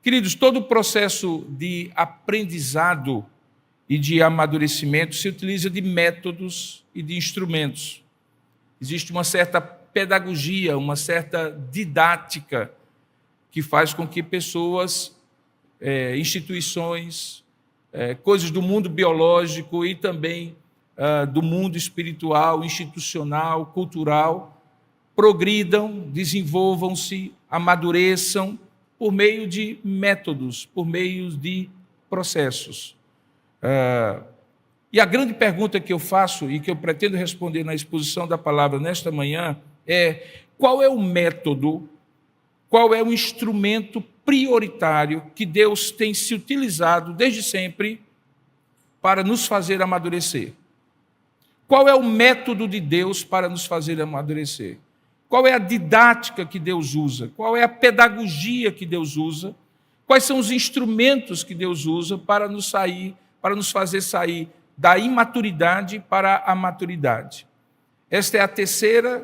Queridos, todo o processo de aprendizado e de amadurecimento se utiliza de métodos e de instrumentos. Existe uma certa pedagogia, uma certa didática que faz com que pessoas, instituições, coisas do mundo biológico e também do mundo espiritual, institucional, cultural, progridam, desenvolvam-se, amadureçam por meio de métodos, por meio de processos. E a grande pergunta que eu faço e que eu pretendo responder na exposição da palavra nesta manhã é: qual é o método, qual é o instrumento prioritário que Deus tem se utilizado desde sempre para nos fazer amadurecer? Qual é o método de Deus para nos fazer amadurecer? Qual é a didática que Deus usa? Qual é a pedagogia que Deus usa? Quais são os instrumentos que Deus usa para nos fazer sair da imaturidade para a maturidade? Esta é a terceira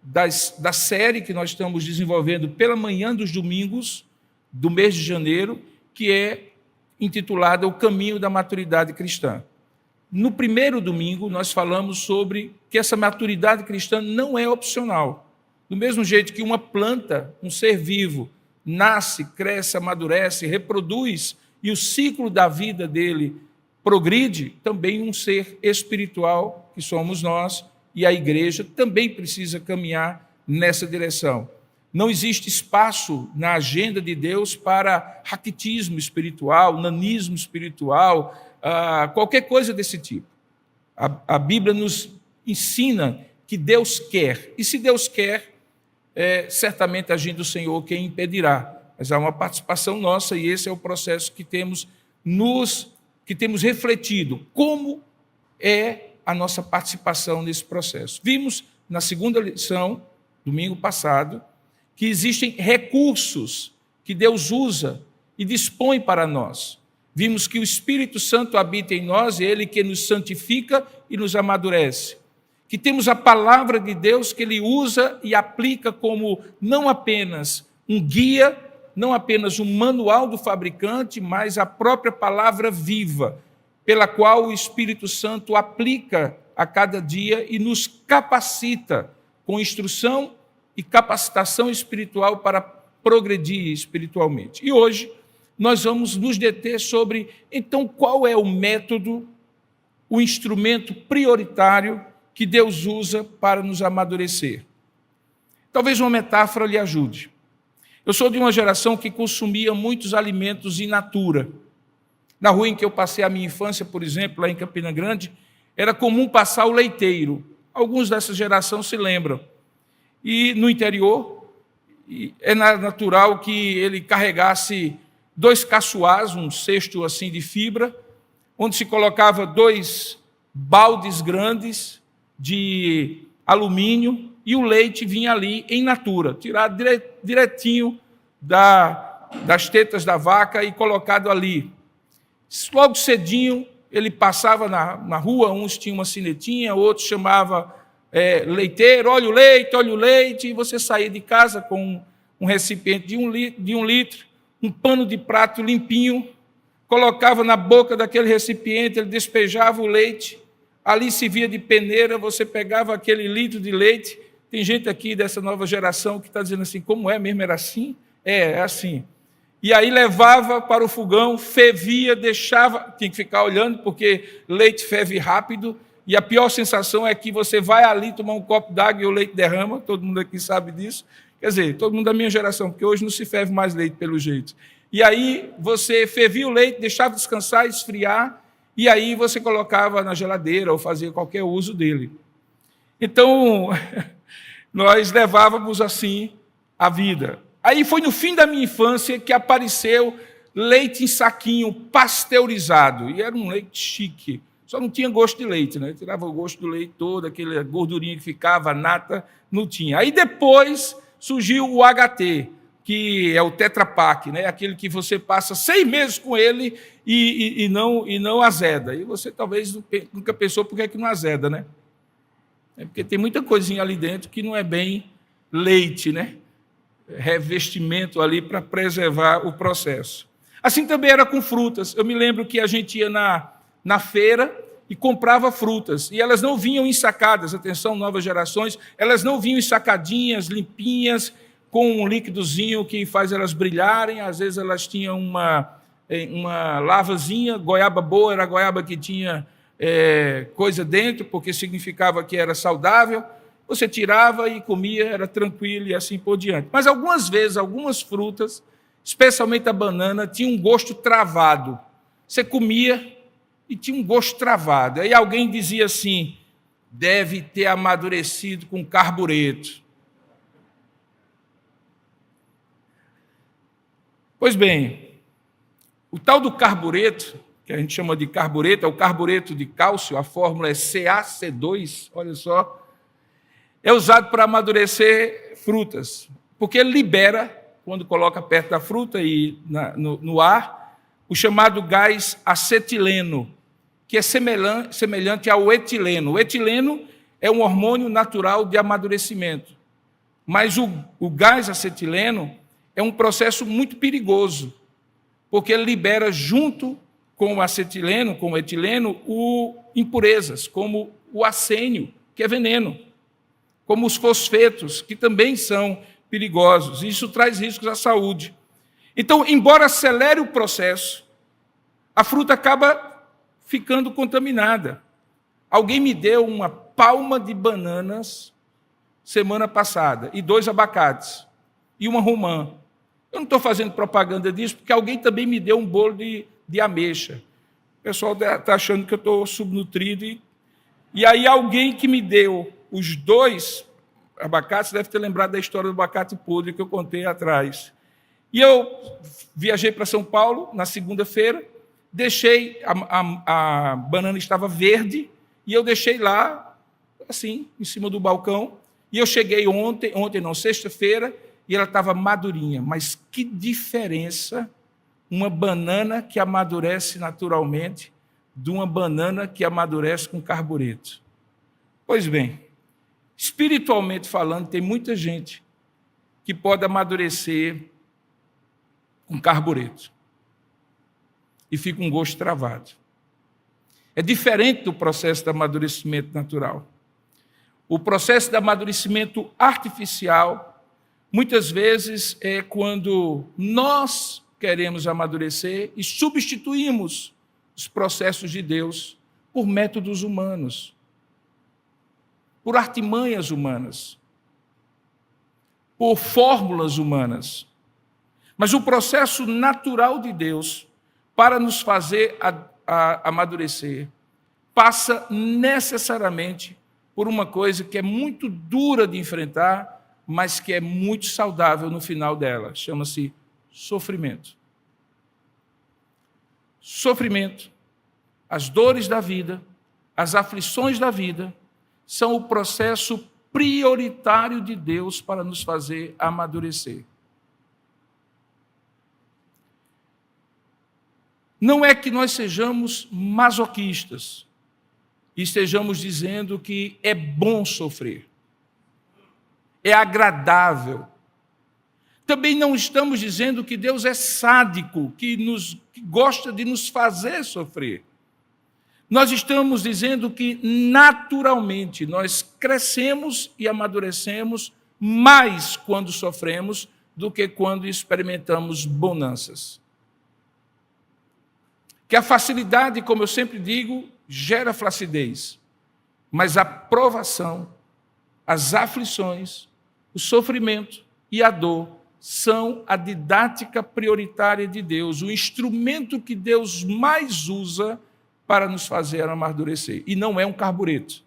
da série que nós estamos desenvolvendo pela manhã dos domingos do mês de janeiro, que é intitulada O Caminho da Maturidade Cristã. No primeiro domingo, nós falamos sobre que essa maturidade cristã não é opcional. Do mesmo jeito que uma planta, um ser vivo, nasce, cresce, amadurece, reproduz, e o ciclo da vida dele progride, também um ser espiritual, que somos nós, e a igreja também precisa caminhar nessa direção. Não existe espaço na agenda de Deus para raquitismo espiritual, nanismo espiritual, qualquer coisa desse tipo. A Bíblia nos ensina que Deus quer, e se Deus quer, certamente agindo o Senhor quem impedirá. Mas há uma participação nossa, e esse é o processo que temos refletido. Como é a nossa participação nesse processo? Vimos na segunda lição, domingo passado, que existem recursos que Deus usa e dispõe para nós. Vimos que o Espírito Santo habita em nós, e Ele que nos santifica e nos amadurece. Que temos a palavra de Deus que Ele usa e aplica como não apenas um guia, não apenas um manual do fabricante, mas a própria palavra viva, pela qual o Espírito Santo aplica a cada dia e nos capacita com instrução e capacitação espiritual para progredir espiritualmente. E hoje nós vamos nos deter sobre, então, qual é o método, o instrumento prioritário que Deus usa para nos amadurecer. Talvez uma metáfora lhe ajude. Eu sou de uma geração que consumia muitos alimentos in natura. Na rua em que eu passei a minha infância, por exemplo, lá em Campina Grande, era comum passar o leiteiro. Alguns dessa geração se lembram. E no interior, é natural que ele carregasse 2 caçoás, um cesto assim de fibra, onde se colocava 2 baldes grandes de alumínio, e o leite vinha ali em natura, tirado direitinho das tetas da vaca e colocado ali. Logo cedinho, ele passava na rua, uns tinham uma sinetinha, outros chamavam leiteiro, olha o leite, e você saía de casa com um recipiente de um litro, um pano de prato limpinho, colocava na boca daquele recipiente, ele despejava o leite, ali se via de peneira, você pegava aquele litro de leite. Tem gente aqui dessa nova geração que está dizendo assim, como é mesmo, era assim? É assim. E aí levava para o fogão, fervia, deixava, tinha que ficar olhando, porque leite ferve rápido, e a pior sensação é que você vai ali tomar um copo d'água e o leite derrama, todo mundo aqui sabe disso. Quer dizer, todo mundo da minha geração, porque hoje não se ferve mais leite pelo jeito. E aí você fervia o leite, deixava descansar, esfriar, e aí você colocava na geladeira ou fazia qualquer uso dele. Então, nós levávamos assim a vida. Aí foi no fim da minha infância que apareceu leite em saquinho pasteurizado, e era um leite chique, só não tinha gosto de leite, né? Tirava o gosto do leite todo, aquela gordurinha que ficava, a nata, não tinha. Aí depois surgiu o HT, que é o Tetra Pak, né? Aquele que você passa 6 meses com ele e não azeda. E você talvez nunca pensou por que não azeda, né? É porque tem muita coisinha ali dentro que não é bem leite, né? revestimento ali para preservar o processo. Assim também era com frutas. Eu me lembro que a gente ia na feira e comprava frutas, e elas não vinham ensacadas, atenção, novas gerações, elas não vinham ensacadinhas, limpinhas, com um líquidozinho que faz elas brilharem. Às vezes elas tinham uma lavazinha, goiaba boa, era a goiaba que tinha coisa dentro, porque significava que era saudável. Você tirava e comia, era tranquilo e assim por diante. Mas algumas vezes, algumas frutas, especialmente a banana, tinha um gosto travado. Você comia e tinha um gosto travado. Aí alguém dizia assim, deve ter amadurecido com carbureto. Pois bem, o tal do carbureto, que a gente chama de carbureto, é o carbureto de cálcio, a fórmula é CaC2, olha só, é usado para amadurecer frutas, porque ele libera, quando coloca perto da fruta e no ar, o chamado gás acetileno, que é semelhante ao etileno. O etileno é um hormônio natural de amadurecimento, mas o gás acetileno é um processo muito perigoso, porque ele libera junto com o acetileno, com o etileno, impurezas, como o arsênio, que é veneno, como os fosfetos, que também são perigosos. Isso traz riscos à saúde. Então, embora acelere o processo, a fruta acaba ficando contaminada. Alguém me deu uma palma de bananas semana passada, e 2 abacates, e uma romã. Eu não estou fazendo propaganda disso, porque alguém também me deu um bolo de ameixa. O pessoal está achando que eu estou subnutrido. E aí alguém que me deu os 2 abacates deve ter lembrado da história do abacate podre que eu contei atrás. E eu viajei para São Paulo na segunda-feira, deixei, a banana estava verde, e eu deixei lá, assim, em cima do balcão, e eu cheguei sexta-feira, e ela estava madurinha. Mas que diferença uma banana que amadurece naturalmente de uma banana que amadurece com carbureto. Pois bem, espiritualmente falando, tem muita gente que pode amadurecer com carbureto e fica um gosto travado. É diferente do processo de amadurecimento natural. O processo de amadurecimento artificial, muitas vezes, é quando nós queremos amadurecer e substituímos os processos de Deus por métodos humanos, por artimanhas humanas, por fórmulas humanas. Mas o processo natural de Deus para nos fazer amadurecer passa necessariamente por uma coisa que é muito dura de enfrentar, mas que é muito saudável no final dela. Chama-se sofrimento. Sofrimento, as dores da vida, as aflições da vida, são o processo prioritário de Deus para nos fazer amadurecer. Não é que nós sejamos masoquistas e estejamos dizendo que é bom sofrer, é agradável. Também não estamos dizendo que Deus é sádico, que gosta de nos fazer sofrer. Nós estamos dizendo que, naturalmente, nós crescemos e amadurecemos mais quando sofremos do que quando experimentamos bonanças. Que a facilidade, como eu sempre digo, gera flacidez, mas a provação, as aflições, o sofrimento e a dor são a didática prioritária de Deus, o instrumento que Deus mais usa para nos fazer amadurecer. E não é um carbureto,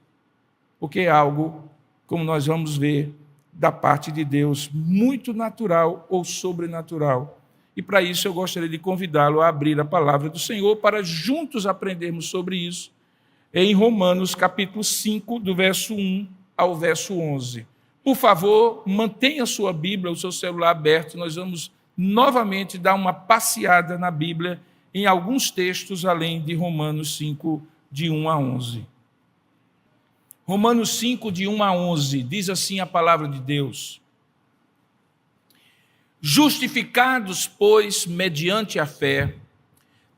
porque é algo, como nós vamos ver, da parte de Deus, muito natural ou sobrenatural. E para isso eu gostaria de convidá-lo a abrir a palavra do Senhor para juntos aprendermos sobre isso em Romanos capítulo 5, do verso 1 ao verso 11. Por favor, mantenha a sua Bíblia, o seu celular aberto. Nós vamos novamente dar uma passeada na Bíblia em alguns textos além de Romanos 5, de 1 a 11. Romanos 5, de 1 a 11, diz assim a palavra de Deus: Justificados, pois, mediante a fé,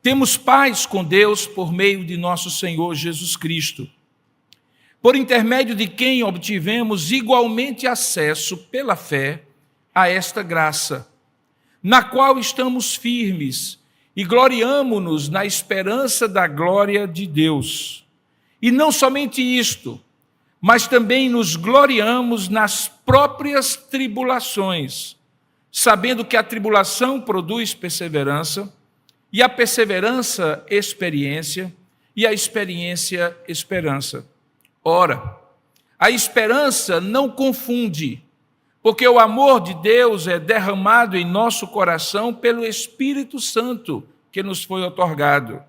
temos paz com Deus por meio de nosso Senhor Jesus Cristo, por intermédio de quem obtivemos igualmente acesso pela fé a esta graça, na qual estamos firmes e gloriamo-nos na esperança da glória de Deus. E não somente isto, mas também nos gloriamos nas próprias tribulações, sabendo que a tribulação produz perseverança, e a perseverança, experiência, e a experiência, esperança. Ora, a esperança não confunde, porque o amor de Deus é derramado em nosso coração pelo Espírito Santo que nos foi outorgado.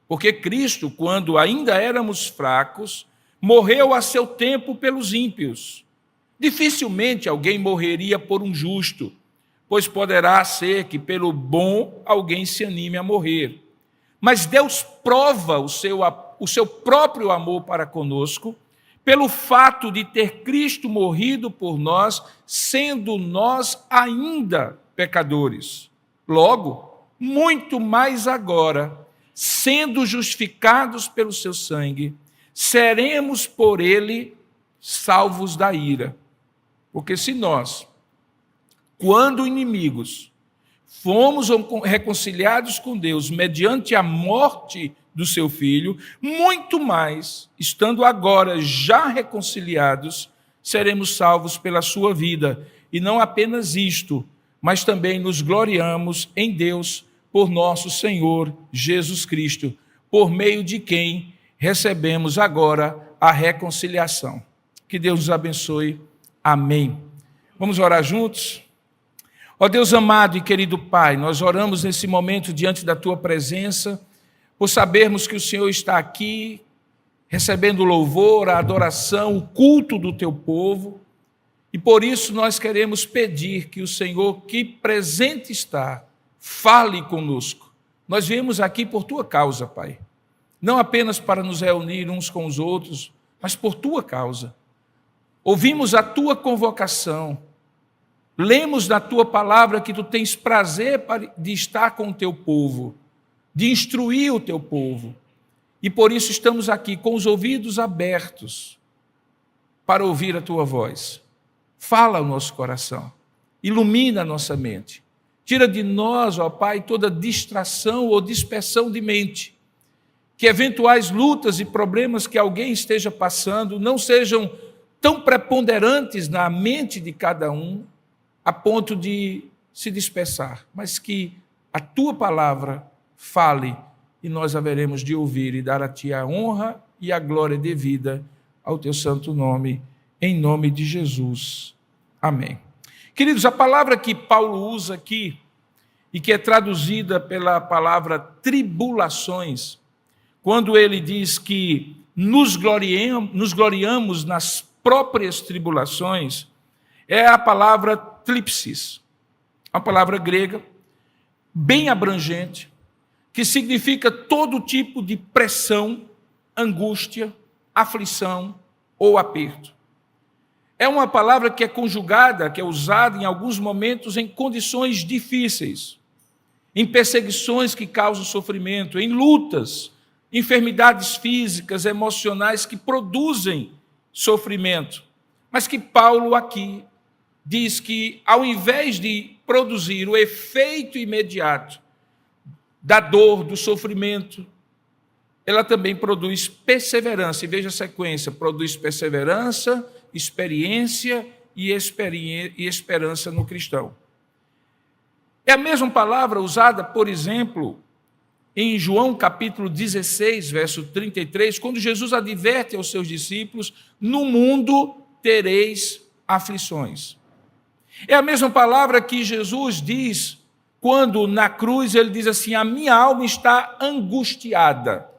Porque Cristo, quando ainda éramos fracos, morreu a seu tempo pelos ímpios. Dificilmente alguém morreria por um justo, pois poderá ser que pelo bom alguém se anime a morrer. Mas Deus prova o seu próprio amor para conosco, pelo fato de ter Cristo morrido por nós, sendo nós ainda pecadores. Logo, muito mais agora, sendo justificados pelo seu sangue, seremos por ele salvos da ira. Porque se nós, quando inimigos, fomos reconciliados com Deus mediante a morte do seu Filho, muito mais, estando agora já reconciliados, seremos salvos pela sua vida. E não apenas isto, mas também nos gloriamos em Deus por nosso Senhor Jesus Cristo, por meio de quem recebemos agora a reconciliação. Que Deus nos abençoe. Amém. Vamos orar juntos? Ó Deus amado e querido Pai, nós oramos nesse momento diante da Tua presença, por sabermos que o Senhor está aqui, recebendo o louvor, a adoração, o culto do Teu povo, e por isso nós queremos pedir que o Senhor, que presente está, fale conosco. Nós viemos aqui por Tua causa, Pai, não apenas para nos reunir uns com os outros, mas por Tua causa. Ouvimos a Tua convocação, lemos na Tua palavra que Tu tens prazer de estar com o Teu povo, de instruir o Teu povo. E por isso estamos aqui com os ouvidos abertos para ouvir a Tua voz. Fala ao nosso coração, ilumina a nossa mente. Tira de nós, ó Pai, toda distração ou dispersão de mente. Que eventuais lutas e problemas que alguém esteja passando não sejam tão preponderantes na mente de cada um, a ponto de se dispersar, mas que a Tua palavra fale e nós haveremos de ouvir e dar a Ti a honra e a glória devida ao Teu santo nome, em nome de Jesus. Amém. Queridos, a palavra que Paulo usa aqui, e que é traduzida pela palavra tribulações, quando ele diz que nos gloriamos nas próprias tribulações, é a palavra tlipsis, uma palavra grega bem abrangente, que significa todo tipo de pressão, angústia, aflição ou aperto. É uma palavra que é conjugada, que é usada em alguns momentos em condições difíceis, em perseguições que causam sofrimento, em lutas, enfermidades físicas, emocionais que produzem sofrimento. Mas que Paulo aqui diz que, ao invés de produzir o efeito imediato da dor, do sofrimento, ela também produz perseverança. E veja a sequência: produz perseverança, experiência e esperança no cristão. É a mesma palavra usada, por exemplo, em João capítulo 16, verso 33, quando Jesus adverte aos seus discípulos: no mundo tereis aflições. É a mesma palavra que Jesus diz quando na cruz ele diz assim: a minha alma está angustiada.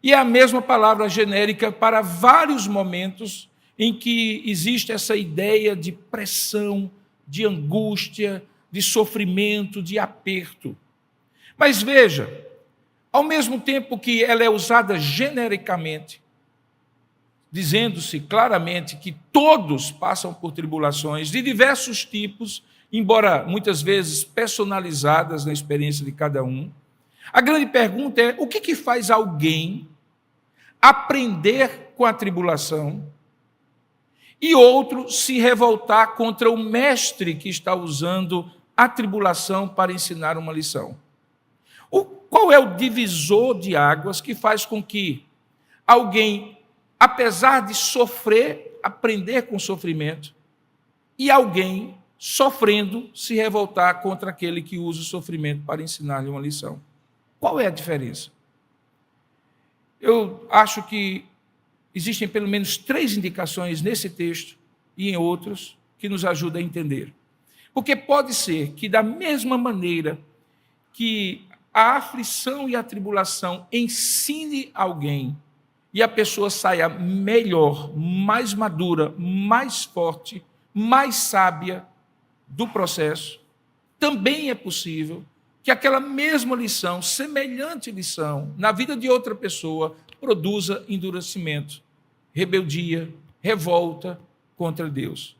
E é a mesma palavra genérica para vários momentos em que existe essa ideia de pressão, de angústia, de sofrimento, de aperto. Mas veja, ao mesmo tempo que ela é usada genericamente, dizendo-se claramente que todos passam por tribulações de diversos tipos, embora muitas vezes personalizadas na experiência de cada um. A grande pergunta é: o que faz alguém aprender com a tribulação e outro se revoltar contra o mestre que está usando a tribulação para ensinar uma lição? Qual é o divisor de águas que faz com que alguém, apesar de sofrer, aprender com o sofrimento, e alguém, sofrendo, se revoltar contra aquele que usa o sofrimento para ensinar-lhe uma lição? Qual é a diferença? Eu acho que existem pelo menos 3 indicações nesse texto e em outros que nos ajudam a entender. Porque pode ser que, da mesma maneira que a aflição e a tribulação ensine alguém e a pessoa saia melhor, mais madura, mais forte, mais sábia do processo, também é possível que aquela mesma lição, semelhante lição, na vida de outra pessoa, produza endurecimento, rebeldia, revolta contra Deus.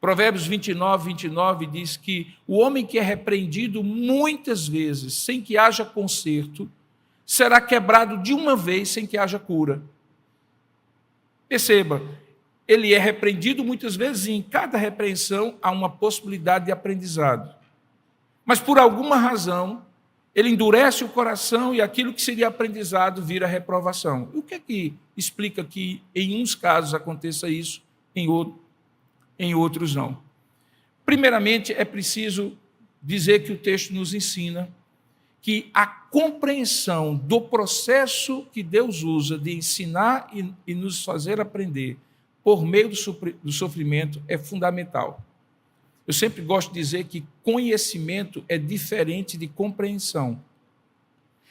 Provérbios 29 diz que o homem que é repreendido muitas vezes, sem que haja conserto, será quebrado de uma vez sem que haja cura. Perceba, ele é repreendido muitas vezes e em cada repreensão há uma possibilidade de aprendizado. Mas por alguma razão, ele endurece o coração e aquilo que seria aprendizado vira reprovação. O que é que explica que em uns casos aconteça isso, em outros não? Primeiramente, é preciso dizer que o texto nos ensina que a compreensão do processo que Deus usa de ensinar e nos fazer aprender por meio do sofrimento é fundamental. Eu sempre gosto de dizer que conhecimento é diferente de compreensão.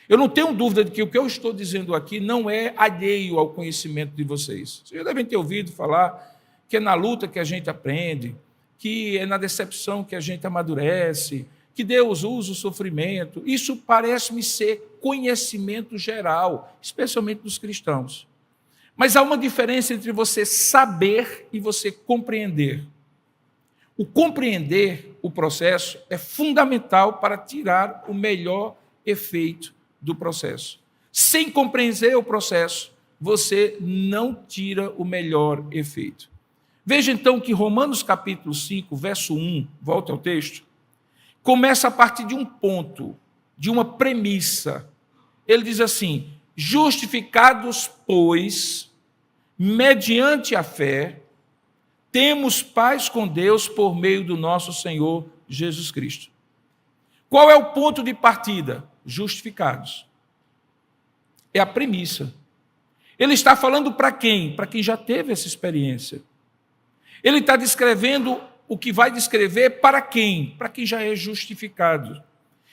Eu não tenho dúvida de que o que eu estou dizendo aqui não é alheio ao conhecimento de vocês. Vocês já devem ter ouvido falar que é na luta que a gente aprende, que é na decepção que a gente amadurece, que Deus usa o sofrimento. Isso parece-me ser conhecimento geral, especialmente dos cristãos. Mas há uma diferença entre você saber e você compreender. O compreender o processo é fundamental para tirar o melhor efeito do processo. Sem compreender o processo, você não tira o melhor efeito. Veja então que Romanos capítulo 5, verso 1, volta ao texto, começa a partir de um ponto, de uma premissa. Ele diz assim: justificados, pois, mediante a fé, temos paz com Deus por meio do nosso Senhor Jesus Cristo. Qual é o ponto de partida? Justificados. É a premissa. Ele está falando para quem? Para quem já teve essa experiência. Ele está descrevendo o que vai descrever para quem? Para quem já é justificado.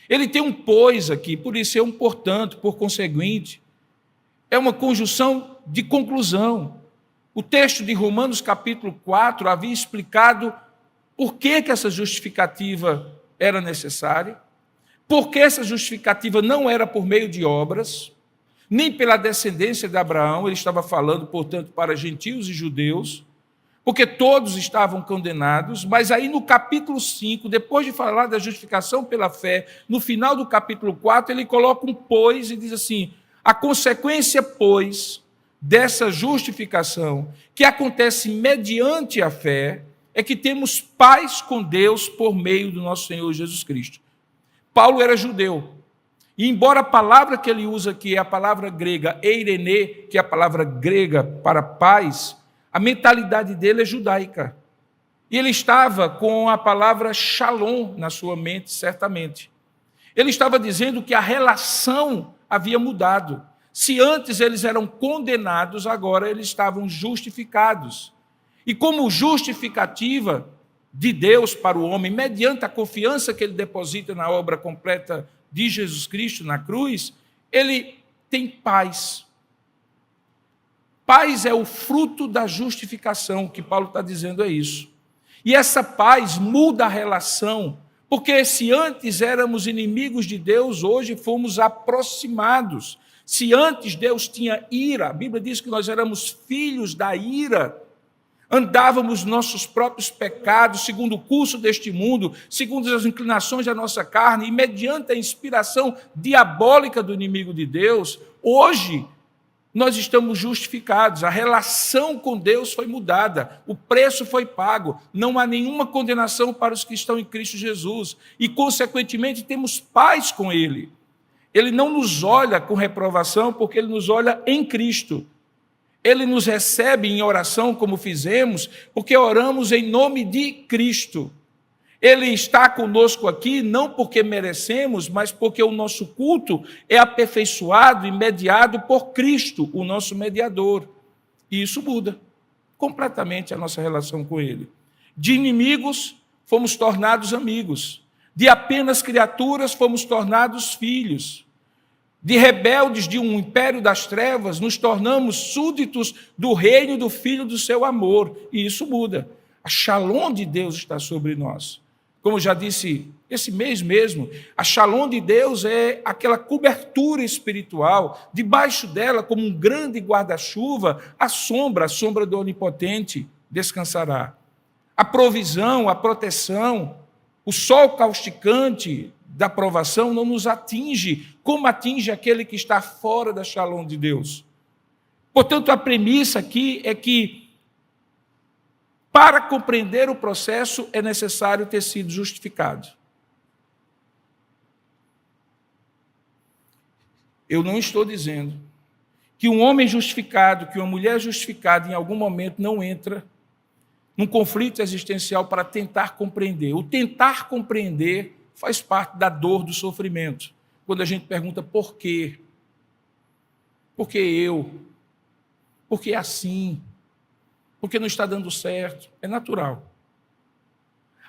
Ele tem um pois aqui, por isso é um portanto, por conseguinte. É uma conjunção de conclusão. O texto de Romanos capítulo 4 havia explicado por que essa justificativa era necessária, por que essa justificativa não era por meio de obras, nem pela descendência de Abraão. Ele estava falando, portanto, para gentios e judeus, porque todos estavam condenados. Mas aí no capítulo 5, depois de falar da justificação pela fé, no final do capítulo 4, ele coloca um pois e diz assim: a consequência, pois, dessa justificação, que acontece mediante a fé, é que temos paz com Deus por meio do nosso Senhor Jesus Cristo. Paulo era judeu, e embora a palavra que ele usa aqui é a palavra grega eirene, que é a palavra grega para paz, a mentalidade dele é judaica. E ele estava com a palavra shalom na sua mente, certamente. Ele estava dizendo que a relação havia mudado. Se antes eles eram condenados, agora eles estavam justificados. E como justificativa de Deus para o homem, mediante a confiança que ele deposita na obra completa de Jesus Cristo na cruz, ele tem paz. Paz é o fruto da justificação, o que Paulo está dizendo é isso. E essa paz muda a relação, porque se antes éramos inimigos de Deus, hoje fomos aproximados. Se antes Deus tinha ira, a Bíblia diz que nós éramos filhos da ira, andávamos nossos próprios pecados, segundo o curso deste mundo, segundo as inclinações da nossa carne, e mediante a inspiração diabólica do inimigo de Deus, hoje nós estamos justificados, a relação com Deus foi mudada, o preço foi pago, não há nenhuma condenação para os que estão em Cristo Jesus, e consequentemente temos paz com Ele. Ele não nos olha com reprovação, porque Ele nos olha em Cristo. Ele nos recebe em oração, como fizemos, porque oramos em nome de Cristo. Ele está conosco aqui não porque merecemos, mas porque o nosso culto é aperfeiçoado e mediado por Cristo, o nosso mediador. E isso muda completamente a nossa relação com Ele. De inimigos, fomos tornados amigos. De apenas criaturas, fomos tornados filhos. De rebeldes de um império das trevas, nos tornamos súditos do reino do Filho do seu amor. E isso muda. A Shalom de Deus está sobre nós. Como já disse esse mês mesmo, a Shalom de Deus é aquela cobertura espiritual. Debaixo dela, como um grande guarda-chuva, a sombra do Onipotente descansará. A provisão, a proteção, o sol causticante da provação não nos atinge, como atinge aquele que está fora da Shalom de Deus. Portanto, a premissa aqui é que, para compreender o processo, é necessário ter sido justificado. Eu não estou dizendo que um homem justificado, que uma mulher justificada, em algum momento não entra num conflito existencial para tentar compreender. O tentar compreender faz parte da dor, do sofrimento. Quando a gente pergunta por quê? Por que eu? Por que assim? Por que não está dando certo? É natural.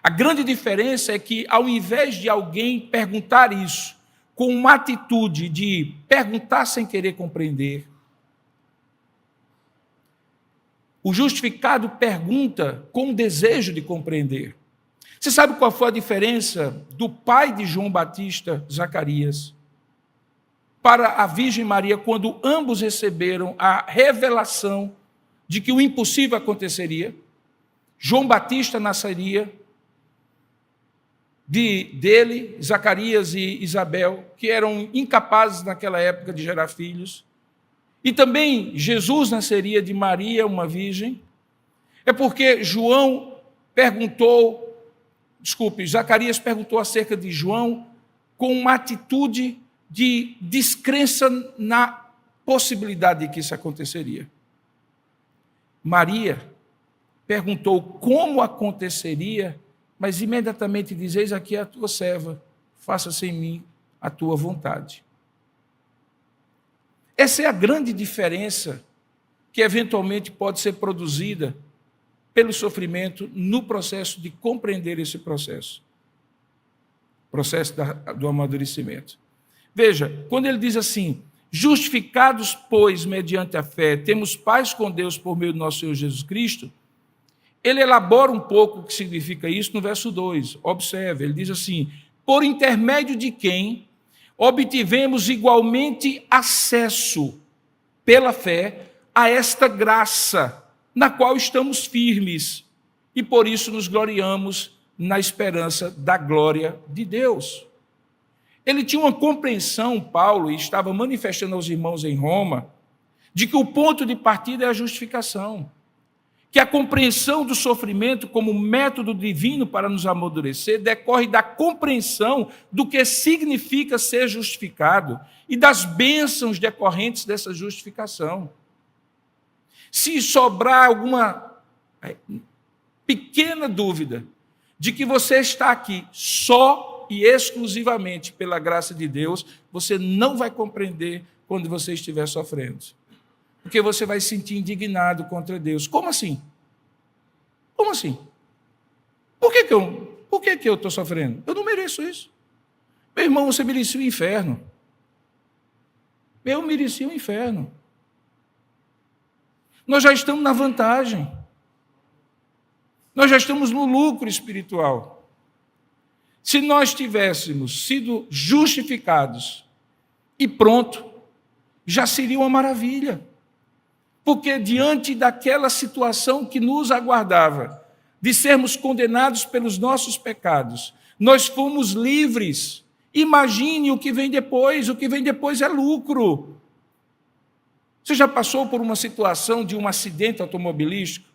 A grande diferença é que, ao invés de alguém perguntar isso com uma atitude de perguntar sem querer compreender, o justificado pergunta com o desejo de compreender. Você sabe qual foi a diferença do pai de João Batista, Zacarias, para a Virgem Maria, quando ambos receberam a revelação de que o impossível aconteceria? João Batista nasceria dele, Zacarias e Isabel, que eram incapazes naquela época de gerar filhos. E também Jesus nasceria de Maria, uma virgem. É porque Zacarias perguntou acerca de João com uma atitude de descrença na possibilidade de que isso aconteceria. Maria perguntou como aconteceria, mas imediatamente diz: eis aqui a tua serva, faça-se em mim a tua vontade. Essa é a grande diferença que eventualmente pode ser produzida pelo sofrimento no processo de compreender esse processo do amadurecimento. Veja, quando ele diz assim: justificados, pois, mediante a fé, temos paz com Deus por meio do nosso Senhor Jesus Cristo, ele elabora um pouco o que significa isso no verso 2. Observe, ele diz assim: por intermédio de quem obtivemos igualmente acesso, pela fé, a esta graça, na qual estamos firmes, e por isso nos gloriamos na esperança da glória de Deus. Ele tinha uma compreensão, Paulo, e estava manifestando aos irmãos em Roma, de que o ponto de partida é a justificação, que a compreensão do sofrimento como método divino para nos amadurecer decorre da compreensão do que significa ser justificado e das bênçãos decorrentes dessa justificação. Se sobrar alguma pequena dúvida de que você está aqui só e exclusivamente pela graça de Deus, você não vai compreender quando você estiver sofrendo. Porque você vai se sentir indignado contra Deus. Como assim? Como assim? Por que eu estou sofrendo? Eu não mereço isso. Meu irmão, você merecia o inferno. Eu merecia o inferno. Nós já estamos na vantagem. Nós já estamos no lucro espiritual. Se nós tivéssemos sido justificados e pronto, já seria uma maravilha. Porque diante daquela situação que nos aguardava, de sermos condenados pelos nossos pecados, nós fomos livres. Imagine o que vem depois é lucro. Você já passou por uma situação de um acidente automobilístico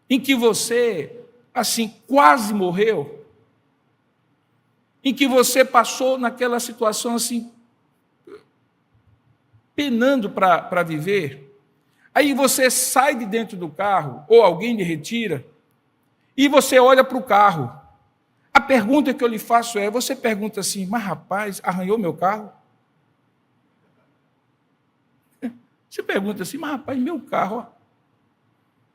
em que você, assim, quase morreu? Em que você passou naquela situação, assim, penando para viver? Aí você sai de dentro do carro, ou alguém lhe retira, e você olha para o carro. A pergunta que eu lhe faço é, você pergunta assim, mas rapaz, arranhou meu carro? Você pergunta assim, mas rapaz, meu carro, ó.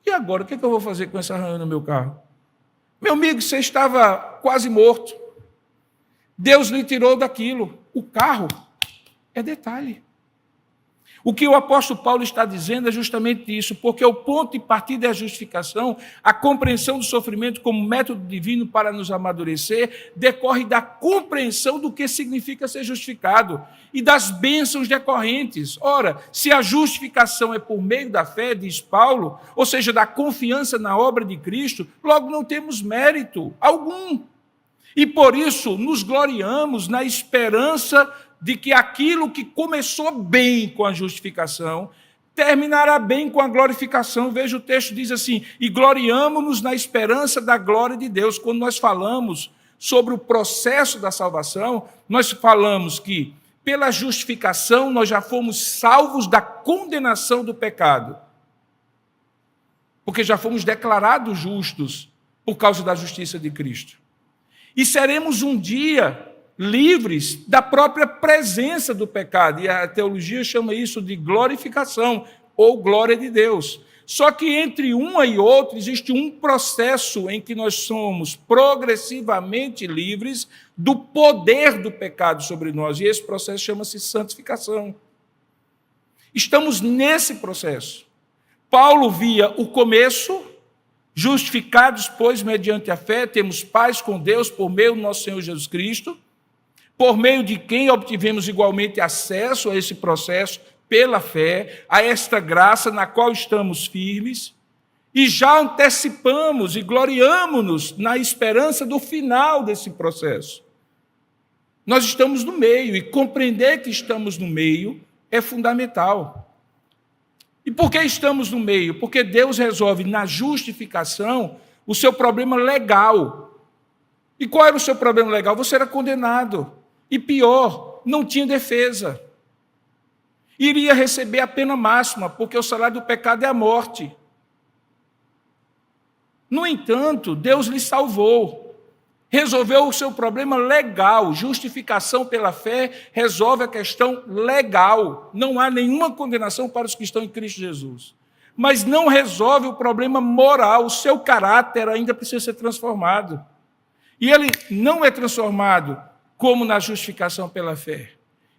E agora, o que eu vou fazer com esse arranhão no meu carro? Meu amigo, você estava quase morto. Deus lhe tirou daquilo. O carro é detalhe. O que o apóstolo Paulo está dizendo é justamente isso, porque o ponto de partida é a justificação, a compreensão do sofrimento como método divino para nos amadurecer, decorre da compreensão do que significa ser justificado e das bênçãos decorrentes. Ora, se a justificação é por meio da fé, diz Paulo, ou seja, da confiança na obra de Cristo, logo não temos mérito algum. E por isso nos gloriamos na esperança de que aquilo que começou bem com a justificação, terminará bem com a glorificação. Veja, o texto diz assim, e gloriamo-nos na esperança da glória de Deus. Quando nós falamos sobre o processo da salvação, nós falamos que pela justificação nós já fomos salvos da condenação do pecado, porque já fomos declarados justos por causa da justiça de Cristo. E seremos um dia livres da própria presença do pecado. E a teologia chama isso de glorificação ou glória de Deus. Só que entre uma e outra existe um processo em que nós somos progressivamente livres do poder do pecado sobre nós. E esse processo chama-se santificação. Estamos nesse processo. Paulo via o começo, justificados, pois, mediante a fé, temos paz com Deus por meio do nosso Senhor Jesus Cristo, por meio de quem obtivemos igualmente acesso a esse processo pela fé, a esta graça na qual estamos firmes, e já antecipamos e gloriamo-nos na esperança do final desse processo. Nós estamos no meio, e compreender que estamos no meio é fundamental. E por que estamos no meio? Porque Deus resolve na justificação o seu problema legal. E qual era o seu problema legal? Você era condenado. E pior, não tinha defesa. Iria receber a pena máxima, porque o salário do pecado é a morte. No entanto, Deus lhe salvou. Resolveu o seu problema legal. Justificação pela fé resolve a questão legal. Não há nenhuma condenação para os que estão em Cristo Jesus. Mas não resolve o problema moral. O seu caráter ainda precisa ser transformado. E ele não é transformado como na justificação pela fé.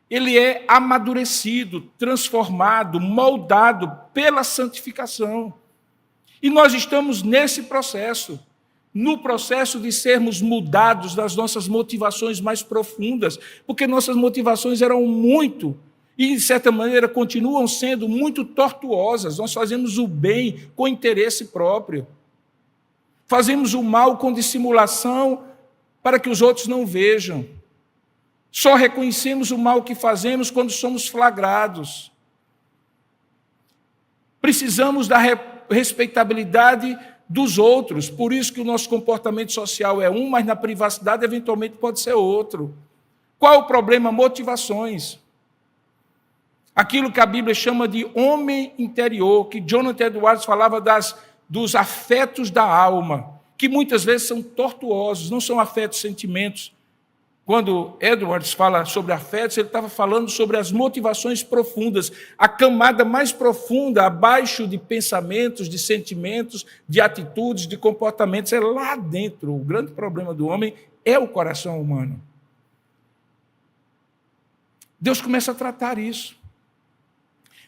Ele é amadurecido, transformado, moldado pela santificação. E nós estamos nesse processo, no processo de sermos mudados das nossas motivações mais profundas, porque nossas motivações eram muito, e de certa maneira continuam sendo muito tortuosas. Nós fazemos o bem com interesse próprio. Fazemos o mal com dissimulação para que os outros não vejam. Só reconhecemos o mal que fazemos quando somos flagrados. Precisamos da respeitabilidade dos outros, por isso que o nosso comportamento social é um, mas na privacidade eventualmente pode ser outro. Qual o problema? Motivações. Aquilo que a Bíblia chama de homem interior, que Jonathan Edwards falava dos afetos da alma, que muitas vezes são tortuosos, não são afetos, sentimentos. Quando Edwards fala sobre afetos, ele estava falando sobre as motivações profundas, a camada mais profunda, abaixo de pensamentos, de sentimentos, de atitudes, de comportamentos, é lá dentro. O grande problema do homem é o coração humano. Deus começa a tratar isso.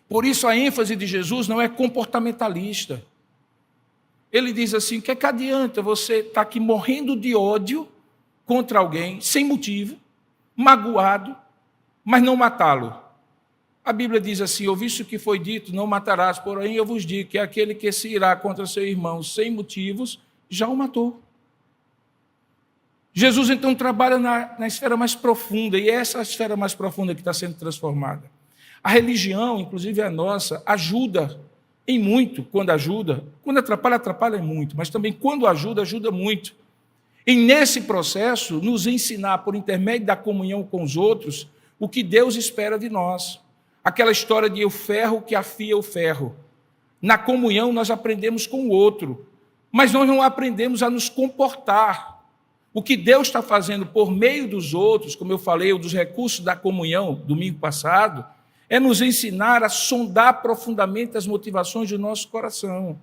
Por isso a ênfase de Jesus não é comportamentalista. Ele diz assim, o que é que adianta você estar aqui morrendo de ódio contra alguém, sem motivo, magoado, mas não matá-lo? A Bíblia diz assim: ouviste o que foi dito, não matarás, porém eu vos digo que aquele que se irá contra seu irmão sem motivos, já o matou. Jesus, então, trabalha na esfera mais profunda, e é essa esfera mais profunda que está sendo transformada. A religião, inclusive a nossa, ajuda em muito, quando ajuda. Quando atrapalha, atrapalha muito, mas também quando ajuda, ajuda muito. E nesse processo, nos ensinar, por intermédio da comunhão com os outros, o que Deus espera de nós. Aquela história de o ferro que afia o ferro. Na comunhão, nós aprendemos com o outro, mas nós não aprendemos a nos comportar. O que Deus está fazendo por meio dos outros, como eu falei, dos recursos da comunhão, domingo passado, é nos ensinar a sondar profundamente as motivações do nosso coração.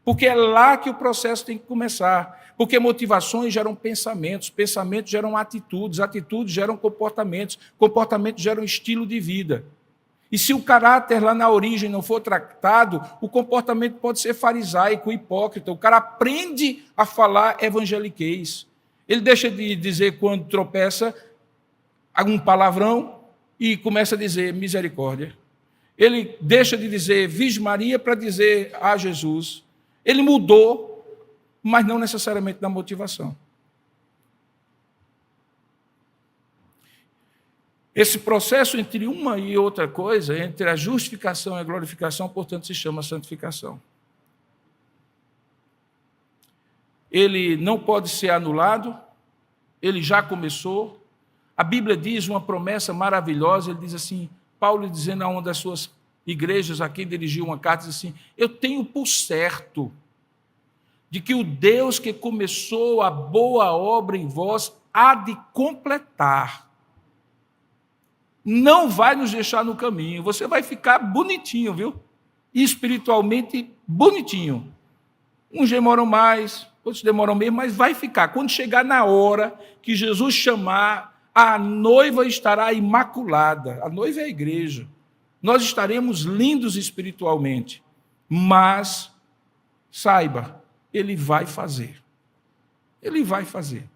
Porque é lá que o processo tem que começar. Porque motivações geram pensamentos, pensamentos geram atitudes, atitudes geram comportamentos, comportamentos geram estilo de vida. E se o caráter lá na origem não for tratado, o comportamento pode ser farisaico, hipócrita. O cara aprende a falar evangeliquez. Ele deixa de dizer quando tropeça algum palavrão e começa a dizer misericórdia. Ele deixa de dizer Virgem Maria para dizer a Jesus. Ele mudou, mas não necessariamente na motivação. Esse processo entre uma e outra coisa, entre a justificação e a glorificação, portanto, se chama santificação. Ele não pode ser anulado, ele já começou. A Bíblia diz uma promessa maravilhosa, ele diz assim, Paulo dizendo a uma das suas igrejas a quem dirigiu uma carta, diz assim, eu tenho por certo de que o Deus que começou a boa obra em vós há de completar. Não vai nos deixar no caminho, você vai ficar bonitinho, viu? Espiritualmente bonitinho. Uns demoram mais, outros demoram menos, mas vai ficar. Quando chegar na hora que Jesus chamar, a noiva estará imaculada. A noiva é a igreja. Nós estaremos lindos espiritualmente, mas saiba, ele vai fazer. Ele vai fazer.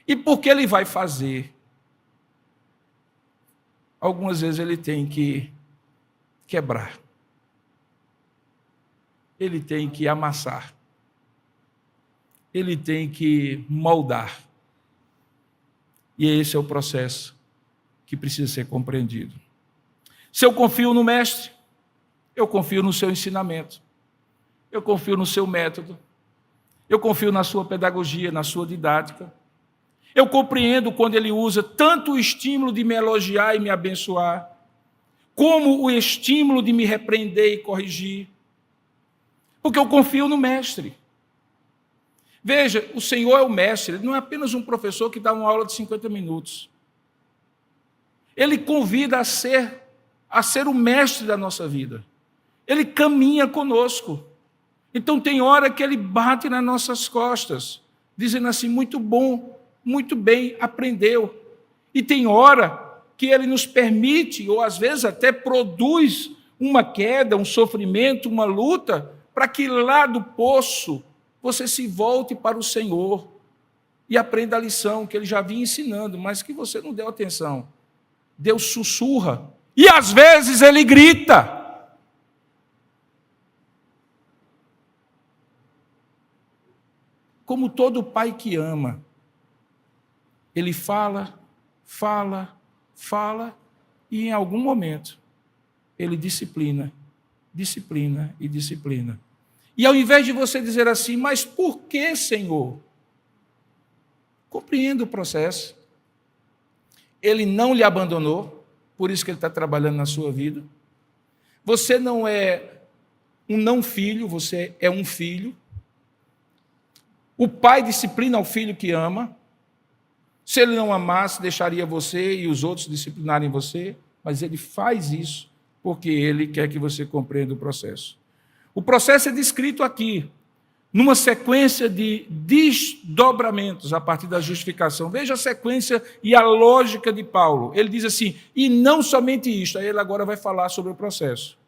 E porque ele vai fazer, algumas vezes ele tem que quebrar. Ele tem que amassar. Ele tem que moldar. E esse é o processo que precisa ser compreendido. Se eu confio no mestre, eu confio no seu ensinamento. Eu confio no seu método. Eu confio na sua pedagogia, na sua didática. Eu compreendo quando ele usa tanto o estímulo de me elogiar e me abençoar, como o estímulo de me repreender e corrigir. Porque eu confio no mestre. Veja, o Senhor é o mestre, ele não é apenas um professor que dá uma aula de 50 minutos. Ele convida a ser o mestre da nossa vida. Ele caminha conosco. Então tem hora que ele bate nas nossas costas, dizendo assim, muito bom, muito bem, aprendeu. E tem hora que ele nos permite, ou às vezes até produz uma queda, um sofrimento, uma luta, para que lá do poço você se volte para o Senhor e aprenda a lição que ele já vinha ensinando, mas que você não deu atenção. Deus sussurra e às vezes ele grita. Como todo pai que ama, ele fala, fala, fala e em algum momento ele disciplina, disciplina e disciplina. E ao invés de você dizer assim, mas por que, Senhor? Compreenda o processo. Ele não lhe abandonou, por isso que ele está trabalhando na sua vida. Você não é um não filho, você é um filho. O pai disciplina o filho que ama. Se ele não amasse, deixaria você e os outros disciplinarem você, mas ele faz isso porque ele quer que você compreenda o processo. O processo é descrito aqui, numa sequência de desdobramentos a partir da justificação. Veja a sequência e a lógica de Paulo. Ele diz assim, e não somente isto, aí ele agora vai falar sobre o processo.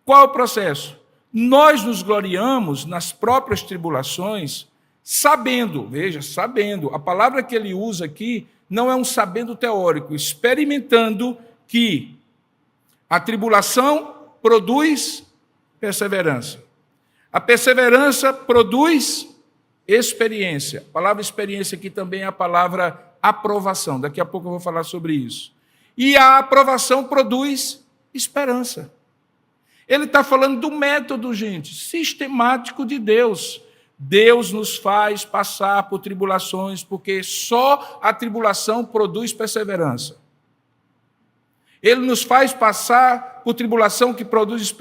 Qual é o processo? Nós nos gloriamos nas próprias tribulações, sabendo, veja, sabendo, a palavra que ele usa aqui não é um sabendo teórico, experimentando que A tribulação produz perseverança. A perseverança produz experiência. A palavra experiência aqui também é a palavra aprovação. Daqui a pouco eu vou falar sobre isso. E a aprovação produz esperança. Ele está falando do método, gente, sistemático de Deus. Deus nos faz passar por tribulações, porque só a tribulação produz perseverança. Ele nos faz passar por tribulação que produz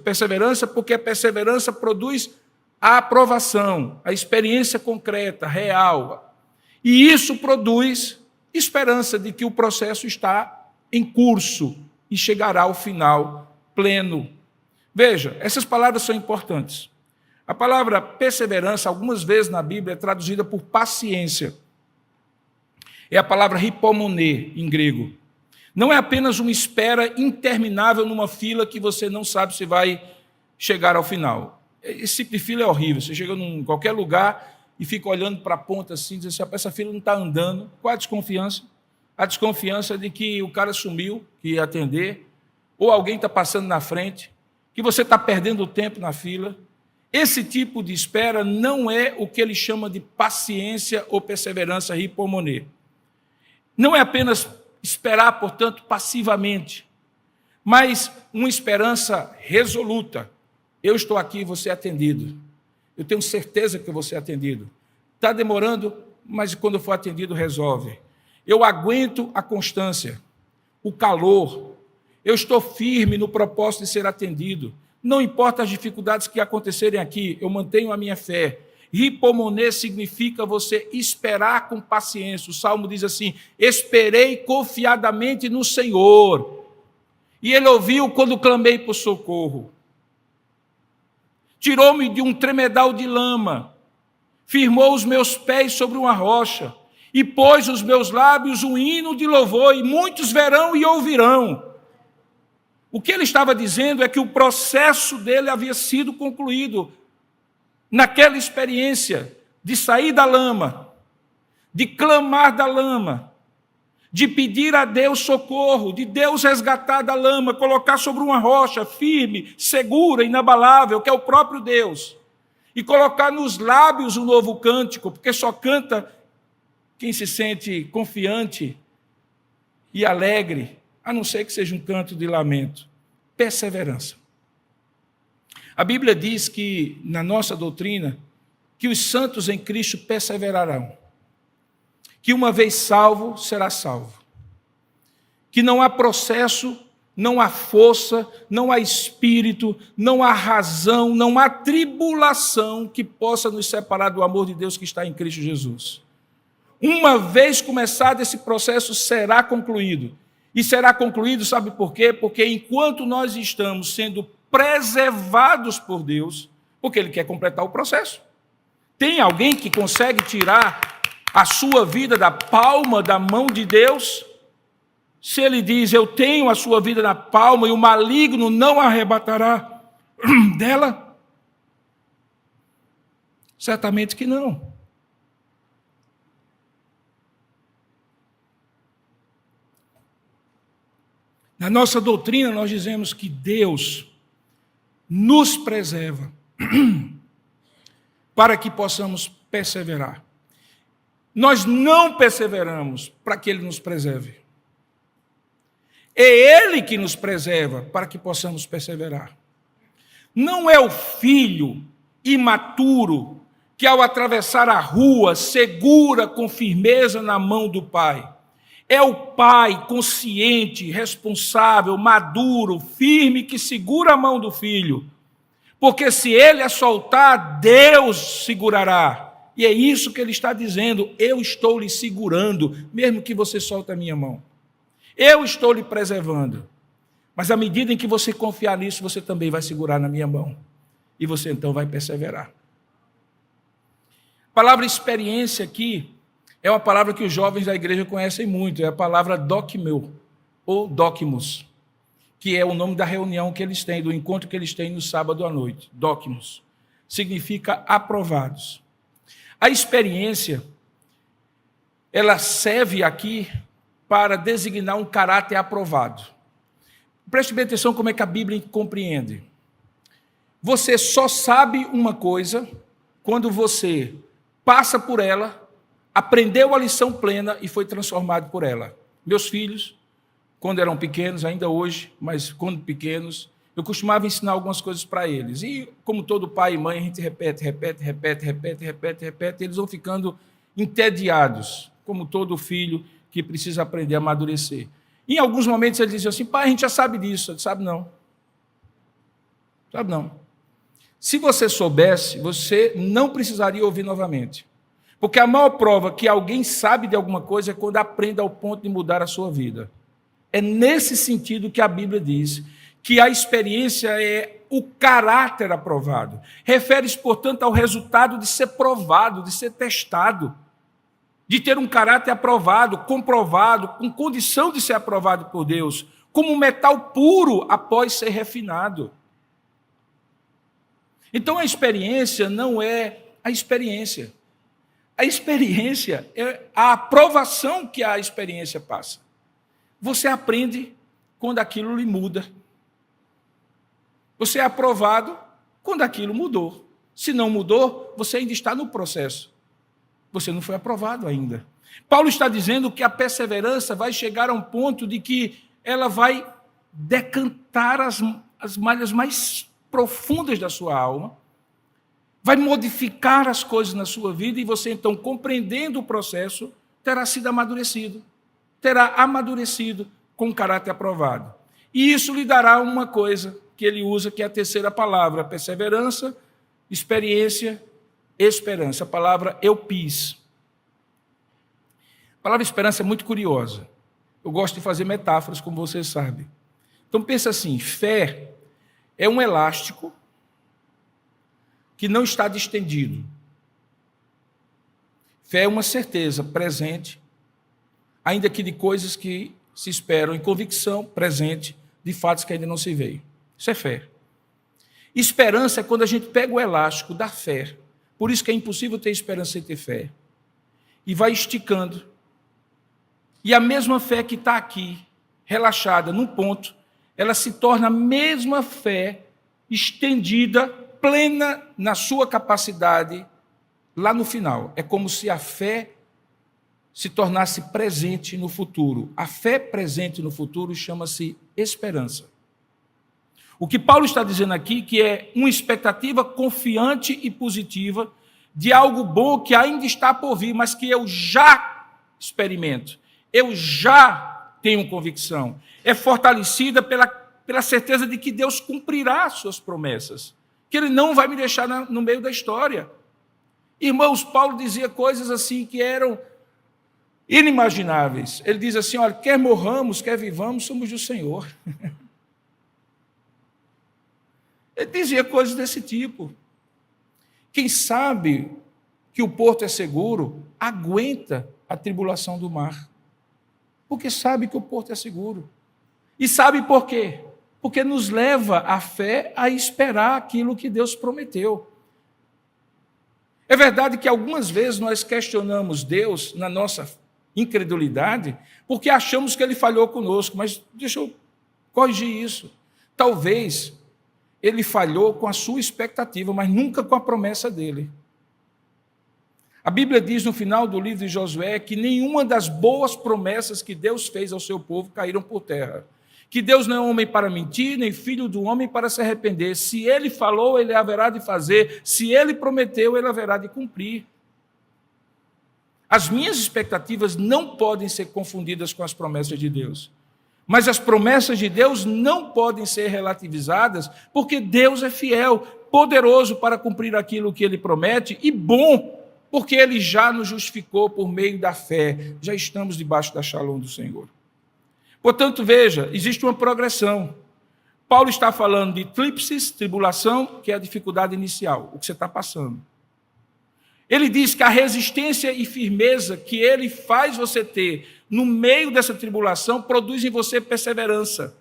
perseverança, porque a perseverança produz a aprovação, a experiência concreta, real. E isso produz esperança de que o processo está em curso e chegará ao final pleno. Veja, essas palavras são importantes. A palavra perseverança, algumas vezes na Bíblia, é traduzida por paciência. É a palavra hipomoné, em grego. Não é apenas uma espera interminável numa fila que você não sabe se vai chegar ao final. Esse tipo de fila é horrível. Você chega em qualquer lugar e fica olhando para a ponta assim, diz assim, essa fila não está andando. Qual é a desconfiança? A desconfiança de que o cara sumiu, que ia atender, ou alguém está passando na frente, que você está perdendo tempo na fila. Esse tipo de espera não é o que ele chama de paciência ou perseverança hipomoné. Não é apenas esperar, portanto, passivamente, mas uma esperança resoluta. Eu estou aqui, você é atendido. Eu tenho certeza que eu vou ser atendido. Está demorando, mas quando eu for atendido, resolve. Eu aguento a constância, o calor. Eu estou firme no propósito de ser atendido. Não importa as dificuldades que acontecerem aqui, eu mantenho a minha fé. Hipomoné significa você esperar com paciência. O Salmo diz assim, esperei confiadamente no Senhor. E Ele ouviu quando clamei por socorro. Tirou-me de um tremedal de lama, firmou os meus pés sobre uma rocha, e pôs os meus lábios um hino de louvor, e muitos verão e ouvirão. O que ele estava dizendo é que o processo dele havia sido concluído naquela experiência de sair da lama, de clamar da lama, de pedir a Deus socorro, de Deus resgatar da lama, colocar sobre uma rocha firme, segura, inabalável, que é o próprio Deus, e colocar nos lábios um novo cântico, porque só canta quem se sente confiante e alegre, a não ser que seja um canto de lamento. Perseverança. A Bíblia diz que, na nossa doutrina, que os santos em Cristo perseverarão. Que uma vez salvo, será salvo. Que não há processo, não há força, não há espírito, não há razão, não há tribulação que possa nos separar do amor de Deus que está em Cristo Jesus. Uma vez começado esse processo, será concluído. E será concluído, sabe por quê? Porque enquanto nós estamos sendo preservados por Deus, porque Ele quer completar o processo. Tem alguém que consegue tirar a sua vida da palma da mão de Deus? Se Ele diz, eu tenho a sua vida na palma e o maligno não a arrebatará dela? Certamente que não. Na nossa doutrina, nós dizemos que Deus nos preserva para que possamos perseverar. Nós não perseveramos para que Ele nos preserve. É Ele que nos preserva para que possamos perseverar. Não é o filho imaturo que, ao atravessar a rua, segura com firmeza na mão do pai. É o pai consciente, responsável, maduro, firme, que segura a mão do filho. Porque se ele a soltar, Deus segurará. E é isso que ele está dizendo, eu estou lhe segurando, mesmo que você solte a minha mão. Eu estou lhe preservando. Mas à medida em que você confiar nisso, você também vai segurar na minha mão. E você então vai perseverar. A palavra experiência aqui é uma palavra que os jovens da igreja conhecem muito, é a palavra dokimeu, ou dokimos, que é o nome da reunião que eles têm, do encontro que eles têm no sábado à noite. Dokimos significa aprovados. A experiência, ela serve aqui para designar um caráter aprovado. Preste bem atenção como é que a Bíblia compreende. Você só sabe uma coisa quando você passa por ela, aprendeu a lição plena e foi transformado por ela. Meus filhos, quando eram pequenos, ainda hoje, mas quando pequenos, eu costumava ensinar algumas coisas para eles. E, como todo pai e mãe, a gente repete, eles vão ficando entediados, como todo filho que precisa aprender a amadurecer. Em alguns momentos eles diziam assim: pai, a gente já sabe disso. Eu disse: sabe não. Sabe não. Se você soubesse, você não precisaria ouvir novamente. Porque a maior prova que alguém sabe de alguma coisa é quando aprende ao ponto de mudar a sua vida. É nesse sentido que a Bíblia diz que a experiência é o caráter aprovado. Refere-se, portanto, ao resultado de ser provado, de ser testado, de ter um caráter aprovado, comprovado, com condição de ser aprovado por Deus, como um metal puro após ser refinado. Então, a experiência não é a experiência. A experiência é a aprovação que a experiência passa. Você aprende quando aquilo lhe muda. Você é aprovado quando aquilo mudou. Se não mudou, você ainda está no processo. Você não foi aprovado ainda. Paulo está dizendo que a perseverança vai chegar a um ponto de que ela vai decantar as malhas mais profundas da sua alma, vai modificar as coisas na sua vida e você, então, compreendendo o processo, terá sido amadurecido. Terá amadurecido com caráter aprovado. E isso lhe dará uma coisa que ele usa, que é a terceira palavra: perseverança, experiência, esperança. A palavra eupis. A palavra esperança é muito curiosa. Eu gosto de fazer metáforas, como vocês sabem. Então, pensa assim: fé é um elástico que não está distendido. Fé é uma certeza presente, ainda que de coisas que se esperam, em convicção presente de fatos que ainda não se veem. Isso é fé. Esperança é quando a gente pega o elástico da fé, por isso que é impossível ter esperança sem ter fé, e vai esticando. E a mesma fé que está aqui, relaxada num ponto, ela se torna a mesma fé estendida, plena na sua capacidade, lá no final. É como se a fé se tornasse presente no futuro. A fé presente no futuro chama-se esperança. O que Paulo está dizendo aqui, que é uma expectativa confiante e positiva de algo bom que ainda está por vir, mas que eu já experimento, eu já tenho convicção. É fortalecida pela certeza de que Deus cumprirá as suas promessas, que Ele não vai me deixar no meio da história. Irmãos, Paulo dizia coisas assim que eram inimagináveis. Ele diz assim: olha, quer morramos, quer vivamos, somos do Senhor. Ele dizia coisas desse tipo. Quem sabe que o porto é seguro, aguenta a tribulação do mar. Porque sabe que o porto é seguro. E sabe por quê? Porque nos leva a fé a esperar aquilo que Deus prometeu. É verdade que algumas vezes nós questionamos Deus na nossa incredulidade, porque achamos que Ele falhou conosco, mas deixa eu corrigir isso. Talvez Ele falhou com a sua expectativa, mas nunca com a promessa dele. A Bíblia diz no final do livro de Josué que nenhuma das boas promessas que Deus fez ao seu povo caíram por terra. Que Deus não é homem para mentir, nem filho do homem para se arrepender. Se Ele falou, Ele haverá de fazer. Se Ele prometeu, Ele haverá de cumprir. As minhas expectativas não podem ser confundidas com as promessas de Deus. Mas as promessas de Deus não podem ser relativizadas, porque Deus é fiel, poderoso para cumprir aquilo que Ele promete, e bom, porque Ele já nos justificou por meio da fé. Já estamos debaixo da Shalom do Senhor. Portanto, veja, existe uma progressão. Paulo está falando de tríplices, tribulação, que é a dificuldade inicial, o que você está passando. Ele diz que a resistência e firmeza que Ele faz você ter no meio dessa tribulação produz em você perseverança.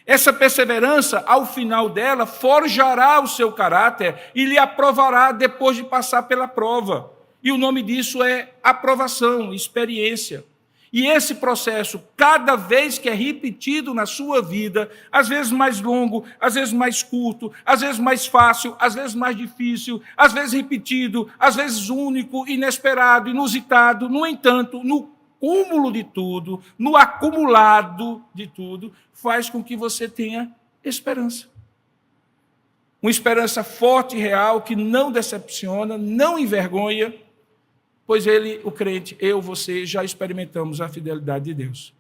Essa perseverança, ao final dela, forjará o seu caráter e lhe aprovará depois de passar pela prova. E o nome disso é aprovação, experiência. E esse processo, cada vez que é repetido na sua vida, às vezes mais longo, às vezes mais curto, às vezes mais fácil, às vezes mais difícil, às vezes repetido, às vezes único, inesperado, inusitado, no entanto, no cúmulo de tudo, no acumulado de tudo, faz com que você tenha esperança. Uma esperança forte e real que não decepciona, não envergonha, pois ele, o crente, eu, você, já experimentamos a fidelidade de Deus.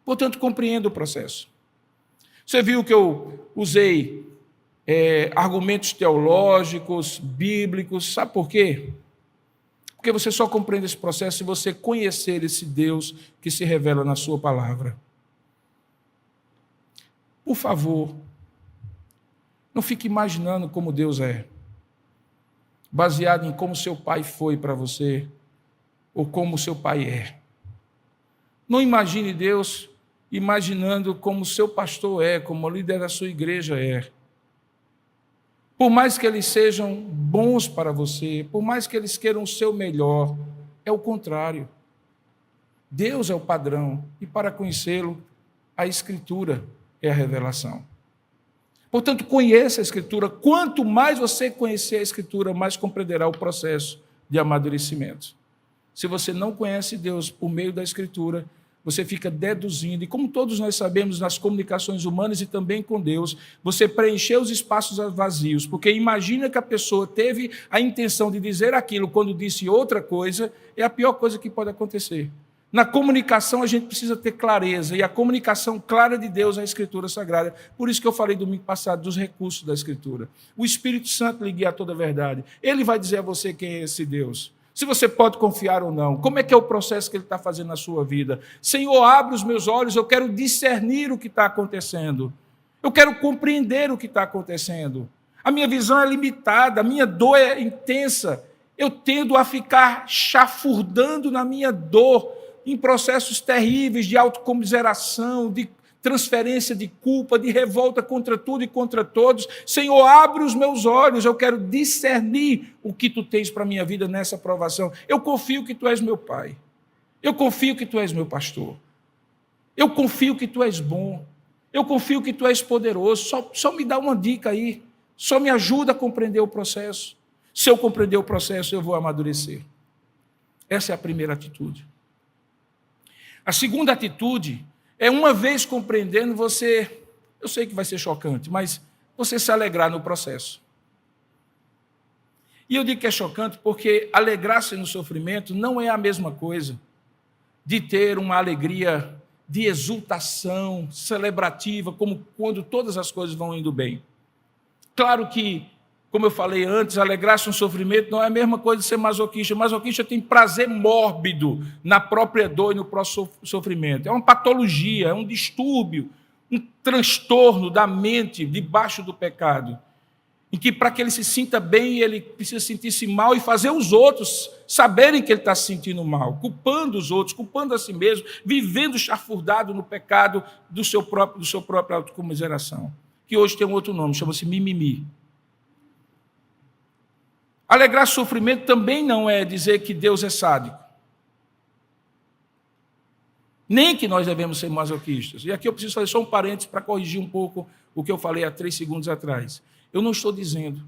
Portanto, compreenda o processo. Você viu que eu usei argumentos teológicos, bíblicos, sabe por quê? Porque você só compreende esse processo se você conhecer esse Deus que se revela na sua palavra. Por favor, não fique imaginando como Deus é, baseado em como seu pai foi para você, ou como seu pai é. Não imagine Deus imaginando como seu pastor é, como o líder da sua igreja é. Por mais que eles sejam bons para você, por mais que eles queiram o seu melhor, é o contrário. Deus é o padrão, e para conhecê-lo, a Escritura é a revelação. Portanto, conheça a Escritura. Quanto mais você conhecer a Escritura, mais compreenderá o processo de amadurecimento. Se você não conhece Deus por meio da Escritura, você fica deduzindo, e como todos nós sabemos nas comunicações humanas e também com Deus, você preencheu os espaços vazios, porque imagina que a pessoa teve a intenção de dizer aquilo quando disse outra coisa, é a pior coisa que pode acontecer. Na comunicação a gente precisa ter clareza, e a comunicação clara de Deus é a Escritura Sagrada. Por isso que eu falei domingo passado dos recursos da Escritura. O Espírito Santo lhe guia a toda a verdade. Ele vai dizer a você quem é esse Deus. Se você pode confiar ou não, como é que é o processo que Ele está fazendo na sua vida. Senhor, abre os meus olhos, eu quero discernir o que está acontecendo. Eu quero compreender o que está acontecendo. A minha visão é limitada, a minha dor é intensa. Eu tendo a ficar chafurdando na minha dor, em processos terríveis de autocomiseração, de transferência de culpa, de revolta contra tudo e contra todos. Senhor, abre os meus olhos, eu quero discernir o que Tu tens para a minha vida nessa provação. Eu confio que Tu és meu Pai. Eu confio que Tu és meu pastor. Eu confio que Tu és bom. Eu confio que Tu és poderoso. Só me dá uma dica aí. Só me ajuda a compreender o processo. Se eu compreender o processo, eu vou amadurecer. Essa é a primeira atitude. A segunda atitude é, uma vez compreendendo, você, eu sei que vai ser chocante, mas você se alegrar no processo. E eu digo que é chocante porque alegrar-se no sofrimento não é a mesma coisa de ter uma alegria de exultação celebrativa, como quando todas as coisas vão indo bem. Claro que, como eu falei antes, alegrar-se no sofrimento não é a mesma coisa de ser masoquista. O masoquista tem prazer mórbido na própria dor e no próprio sofrimento. É uma patologia, é um distúrbio, um transtorno da mente debaixo do pecado, em que, para que ele se sinta bem, ele precisa sentir-se mal e fazer os outros saberem que ele está se sentindo mal, culpando os outros, culpando a si mesmo, vivendo chafurdado no pecado do seu próprio autocomiseração, que hoje tem um outro nome, chama-se mimimi. Alegrar sofrimento também não é dizer que Deus é sádico. Nem que nós devemos ser masoquistas. E aqui eu preciso fazer só um parênteses para corrigir um pouco o que eu falei há 3 segundos atrás. Eu não estou dizendo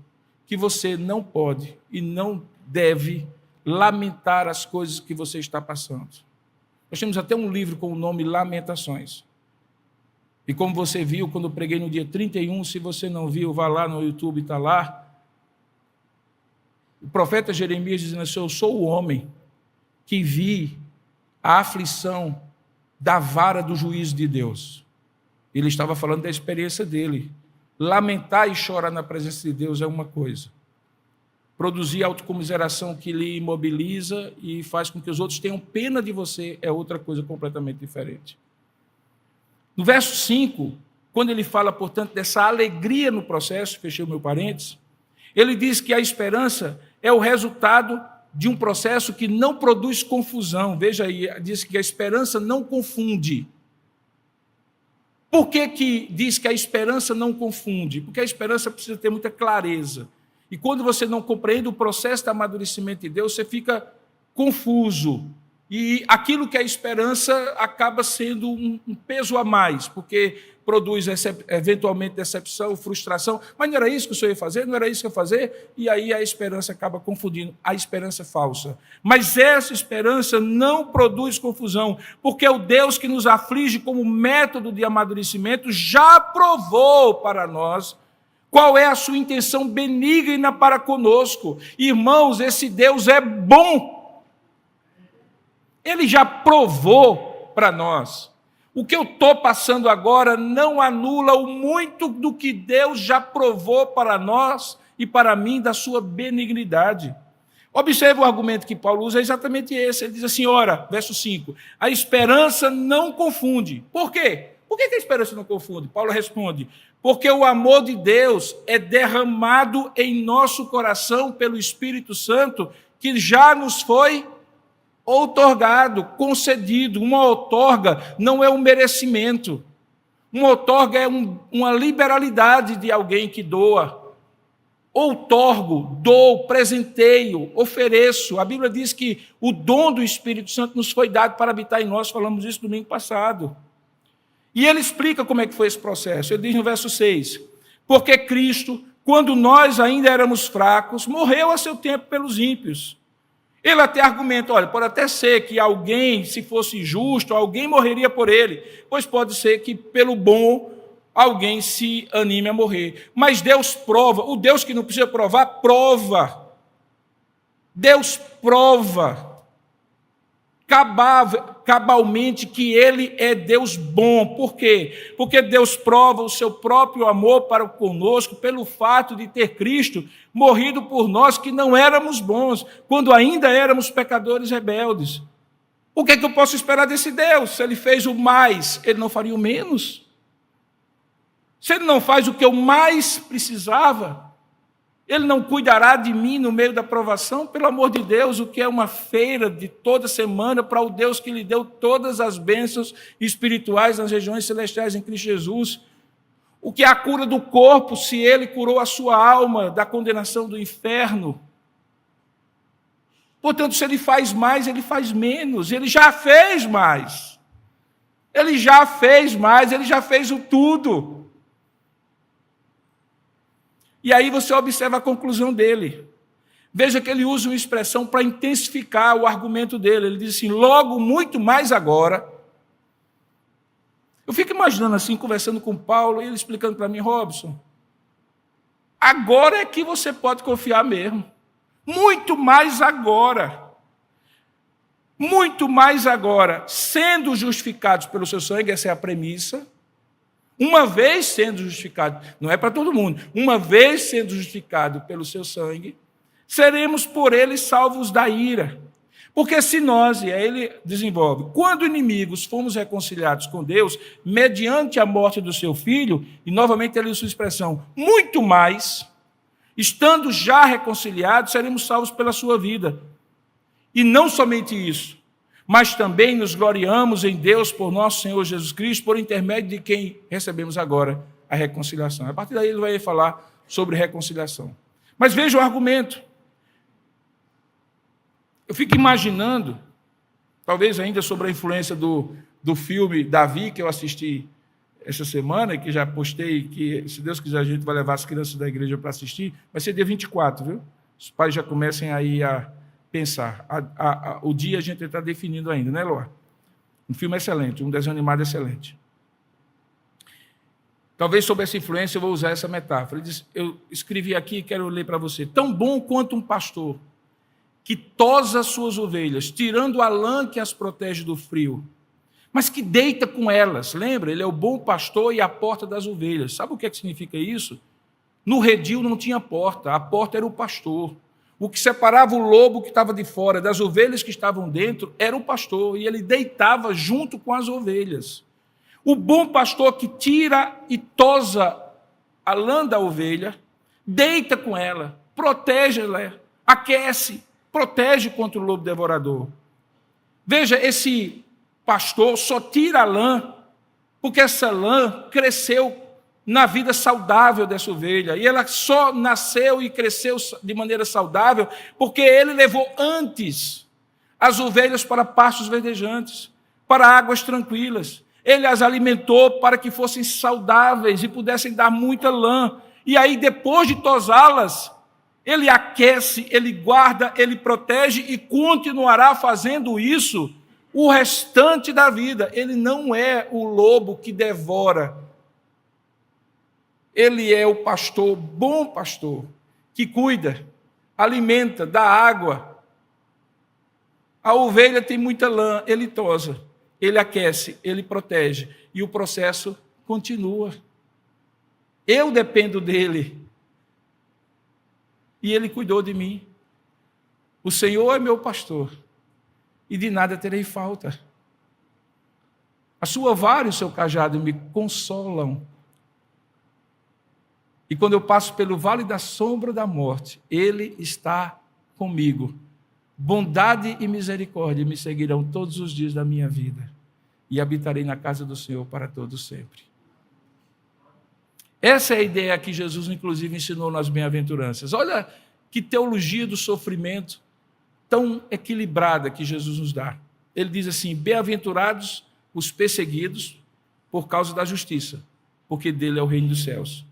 que você não pode e não deve lamentar as coisas que você está passando. Nós temos até um livro com o nome Lamentações. E como você viu quando eu preguei no dia 31, se você não viu, vá lá no YouTube, está lá. O profeta Jeremias dizendo assim: eu sou o homem que vi a aflição da vara do juízo de Deus. Ele estava falando da experiência dele. Lamentar e chorar na presença de Deus é uma coisa. Produzir autocomiseração que lhe imobiliza e faz com que os outros tenham pena de você é outra coisa completamente diferente. No verso 5, quando ele fala, portanto, dessa alegria no processo, fechei o meu parênteses, ele diz que a esperança é o resultado de um processo que não produz confusão. Veja aí, diz que a esperança não confunde. Por que diz que a esperança não confunde? Porque a esperança precisa ter muita clareza. E quando você não compreende o processo de amadurecimento de Deus, você fica confuso. E aquilo que é esperança acaba sendo um peso a mais, porque produz eventualmente decepção, frustração. Mas não era isso que o Senhor ia fazer? Não era isso que eu ia fazer? E aí a esperança acaba confundindo a esperança falsa. Mas essa esperança não produz confusão, porque o Deus que nos aflige como método de amadurecimento já provou para nós qual é a sua intenção benigna para conosco. Irmãos, esse Deus é bom. Ele já provou para nós. O que eu estou passando agora não anula o muito do que Deus já provou para nós e para mim da sua benignidade. Observe o argumento que Paulo usa, é exatamente esse. Ele diz assim, ora, verso 5, a esperança não confunde. Por quê? Por que a esperança não confunde? Paulo responde, porque o amor de Deus é derramado em nosso coração pelo Espírito Santo, que já nos foi outorgado, concedido. Uma outorga não é um merecimento. Uma outorga é uma liberalidade de alguém que doa. Outorgo, dou, presenteio, ofereço. A Bíblia diz que o dom do Espírito Santo nos foi dado para habitar em nós. Falamos isso domingo passado. E ele explica como é que foi esse processo. Ele diz no verso 6, porque Cristo, quando nós ainda éramos fracos, morreu a seu tempo pelos ímpios. Ele até argumenta, olha, pode até ser que alguém, se fosse justo, alguém morreria por ele, pois pode ser que pelo bom alguém se anime a morrer. Mas Deus prova, o Deus que não precisa provar, prova. Deus prova cabalmente que ele é Deus bom. Por quê? Porque Deus prova o seu próprio amor para conosco pelo fato de ter Cristo morrido por nós que não éramos bons, quando ainda éramos pecadores rebeldes. O que é que eu posso esperar desse Deus? Se ele fez o mais, ele não faria o menos? Se ele não faz o que eu mais precisava, ele não cuidará de mim no meio da provação? Pelo amor de Deus, o que é uma feira de toda semana para o Deus que lhe deu todas as bênçãos espirituais nas regiões celestiais em Cristo Jesus? O que é a cura do corpo, se ele curou a sua alma da condenação do inferno? Portanto, se ele faz mais, ele faz menos. Ele já fez mais. Ele já fez mais, ele já fez o tudo. E aí você observa a conclusão dele. Veja que ele usa uma expressão para intensificar o argumento dele. Ele diz assim, logo, muito mais agora. Eu fico imaginando assim, conversando com Paulo, e ele explicando para mim, Robson, agora é que você pode confiar mesmo. Muito mais agora. Muito mais agora, sendo justificados pelo seu sangue, essa é a premissa. Uma vez sendo justificado, não é para todo mundo, uma vez sendo justificado pelo seu sangue, seremos por ele salvos da ira. Porque se nós, e aí ele desenvolve, quando inimigos fomos reconciliados com Deus, mediante a morte do seu filho, e novamente ele usa sua expressão, muito mais, estando já reconciliados, seremos salvos pela sua vida. E não somente isso, mas também nos gloriamos em Deus por nosso Senhor Jesus Cristo, por intermédio de quem recebemos agora a reconciliação. A partir daí ele vai falar sobre reconciliação. Mas veja o argumento. Eu fico imaginando, talvez ainda sobre a influência do filme Davi, que eu assisti essa semana, que já postei, que se Deus quiser a gente vai levar as crianças da igreja para assistir, vai ser dia 24, viu? Os pais já comecem aí a pensar. O dia a gente está definindo ainda, né, Loa? Um filme excelente, um desenho animado excelente. Talvez sob essa influência eu vou usar essa metáfora. Eu escrevi aqui e quero ler para você. Tão bom quanto um pastor que tosa as suas ovelhas, tirando a lã que as protege do frio, mas que deita com elas. Lembra? Ele é o bom pastor e a porta das ovelhas. Sabe o que significa isso? No redil não tinha porta, a porta era o pastor. O que separava o lobo que estava de fora das ovelhas que estavam dentro era o pastor, e ele deitava junto com as ovelhas. O bom pastor que tira e tosa a lã da ovelha, deita com ela, protege ela, aquece, protege contra o lobo devorador. Veja, esse pastor só tira a lã porque essa lã cresceu na vida saudável dessa ovelha. E ela só nasceu e cresceu de maneira saudável porque ele levou antes as ovelhas para pastos verdejantes, para águas tranquilas. Ele as alimentou para que fossem saudáveis e pudessem dar muita lã. E aí, depois de tosá-las, ele aquece, ele guarda, ele protege e continuará fazendo isso o restante da vida. Ele não é o lobo que devora. Ele é o pastor, bom pastor, que cuida, alimenta, dá água. A ovelha tem muita lã, ele tosa, ele aquece, ele protege, e o processo continua. Eu dependo dele, e ele cuidou de mim. O Senhor é meu pastor, e de nada terei falta. A sua vara e o seu cajado me consolam. E quando eu passo pelo vale da sombra da morte, ele está comigo. Bondade e misericórdia me seguirão todos os dias da minha vida, e habitarei na casa do Senhor para todo sempre. Essa é a ideia que Jesus, inclusive, ensinou nas bem-aventuranças. Olha que teologia do sofrimento tão equilibrada que Jesus nos dá. Ele diz assim: bem-aventurados os perseguidos por causa da justiça, porque dele é o reino dos céus.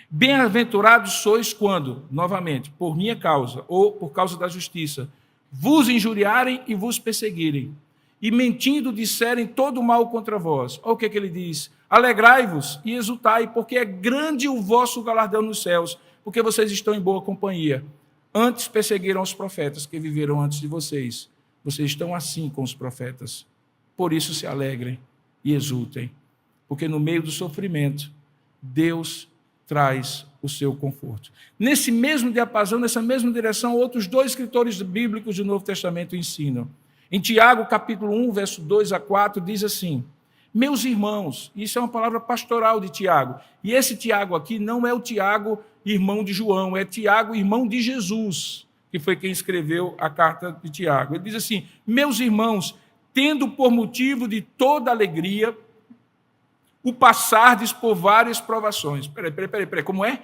Bem-aventurados sois quando, novamente, por minha causa, ou por causa da justiça, vos injuriarem e vos perseguirem, e mentindo disserem todo mal contra vós. Olha o que ele diz: alegrai-vos e exultai, porque é grande o vosso galardão nos céus, porque vocês estão em boa companhia. Antes perseguiram os profetas que viveram antes de vocês. Vocês estão assim com os profetas. Por isso se alegrem e exultem, porque no meio do sofrimento, Deus traz o seu conforto. Nesse mesmo diapasão, nessa mesma direção, outros dois escritores bíblicos do Novo Testamento ensinam. Em Tiago, capítulo 1, verso 2 a 4, diz assim: meus irmãos, isso é uma palavra pastoral de Tiago, e esse Tiago aqui não é o Tiago, irmão de João, é Tiago, irmão de Jesus, que foi quem escreveu a carta de Tiago. Ele diz assim: meus irmãos, tendo por motivo de toda alegria o passardes por várias provações. Peraí, como é?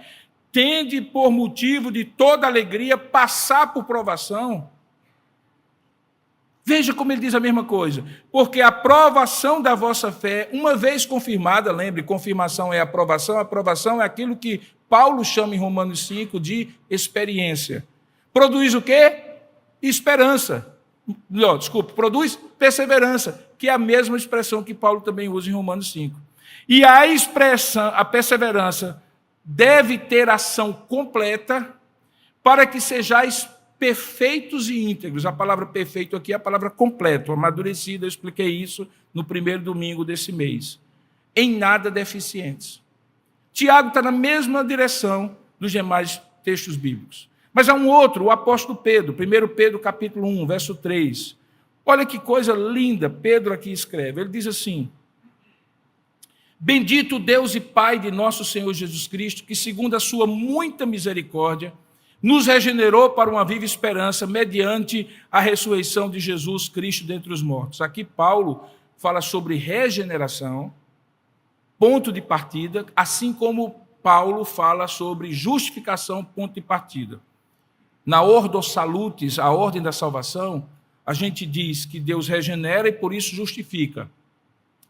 Tende por motivo de toda alegria passar por provação. Veja como ele diz a mesma coisa. Porque a provação da vossa fé, uma vez confirmada, lembre, confirmação é aprovação é aquilo que Paulo chama em Romanos 5 de experiência. Produz o quê? Esperança. Não, desculpe, produz perseverança, que é a mesma expressão que Paulo também usa em Romanos 5. E a expressão, a perseverança, deve ter ação completa para que sejais perfeitos e íntegros. A palavra perfeito aqui é a palavra completo, amadurecido. Eu expliquei isso no primeiro domingo desse mês. Em nada deficientes. Tiago está na mesma direção dos demais textos bíblicos. Mas há um outro, o apóstolo Pedro, 1 Pedro capítulo 1, verso 3. Olha que coisa linda Pedro aqui escreve. Ele diz assim: bendito Deus e Pai de nosso Senhor Jesus Cristo, que segundo a sua muita misericórdia, nos regenerou para uma viva esperança mediante a ressurreição de Jesus Cristo dentre os mortos. Aqui Paulo fala sobre regeneração, ponto de partida, assim como Paulo fala sobre justificação, ponto de partida. Na Ordo Salutis, a ordem da salvação, a gente diz que Deus regenera e por isso justifica,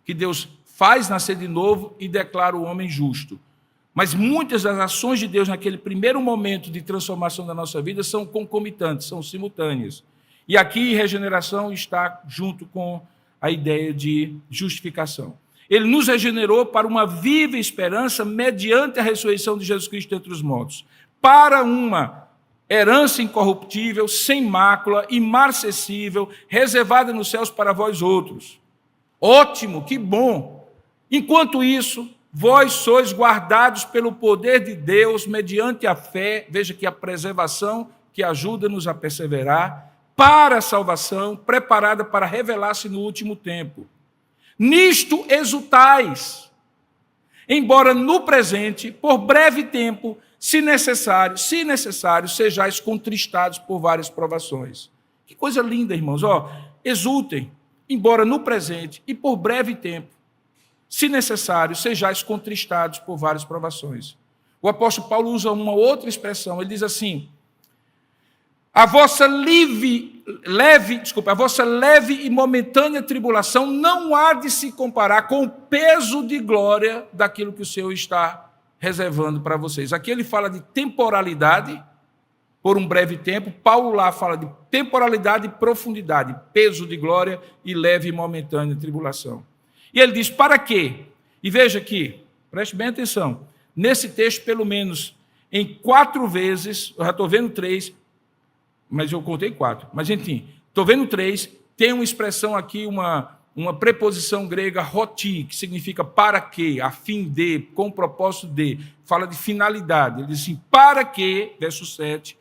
que Deus faz nascer de novo e declara o homem justo. Mas muitas das ações de Deus naquele primeiro momento de transformação da nossa vida são concomitantes, são simultâneas. E aqui regeneração está junto com a ideia de justificação. Ele nos regenerou para uma viva esperança mediante a ressurreição de Jesus Cristo entre os mortos, para uma herança incorruptível, sem mácula, imarcessível, reservada nos céus para vós outros. Ótimo, que bom! Enquanto isso, vós sois guardados pelo poder de Deus, mediante a fé, veja que a preservação que ajuda-nos a perseverar, para a salvação, preparada para revelar-se no último tempo. Nisto exultais, embora no presente, por breve tempo, se necessário, sejais contristados por várias provações. Que coisa linda, irmãos. Exultem, embora no presente e por breve tempo, se necessário, sejais contristados por várias provações. O apóstolo Paulo usa uma outra expressão, ele diz assim: a vossa leve e momentânea tribulação não há de se comparar com o peso de glória daquilo que o Senhor está reservando para vocês. Aqui ele fala de temporalidade, por um breve tempo. Paulo lá fala de temporalidade e profundidade, peso de glória e leve e momentânea tribulação. E ele diz, para quê? E veja aqui, preste bem atenção, nesse texto, pelo menos em 4 vezes, eu já estou vendo 3, mas eu contei 4. Mas, enfim, estou vendo 3, tem uma expressão aqui, uma preposição grega, roti, que significa para quê, a fim de, com o propósito de, fala de finalidade. Ele diz assim, para que, verso 7,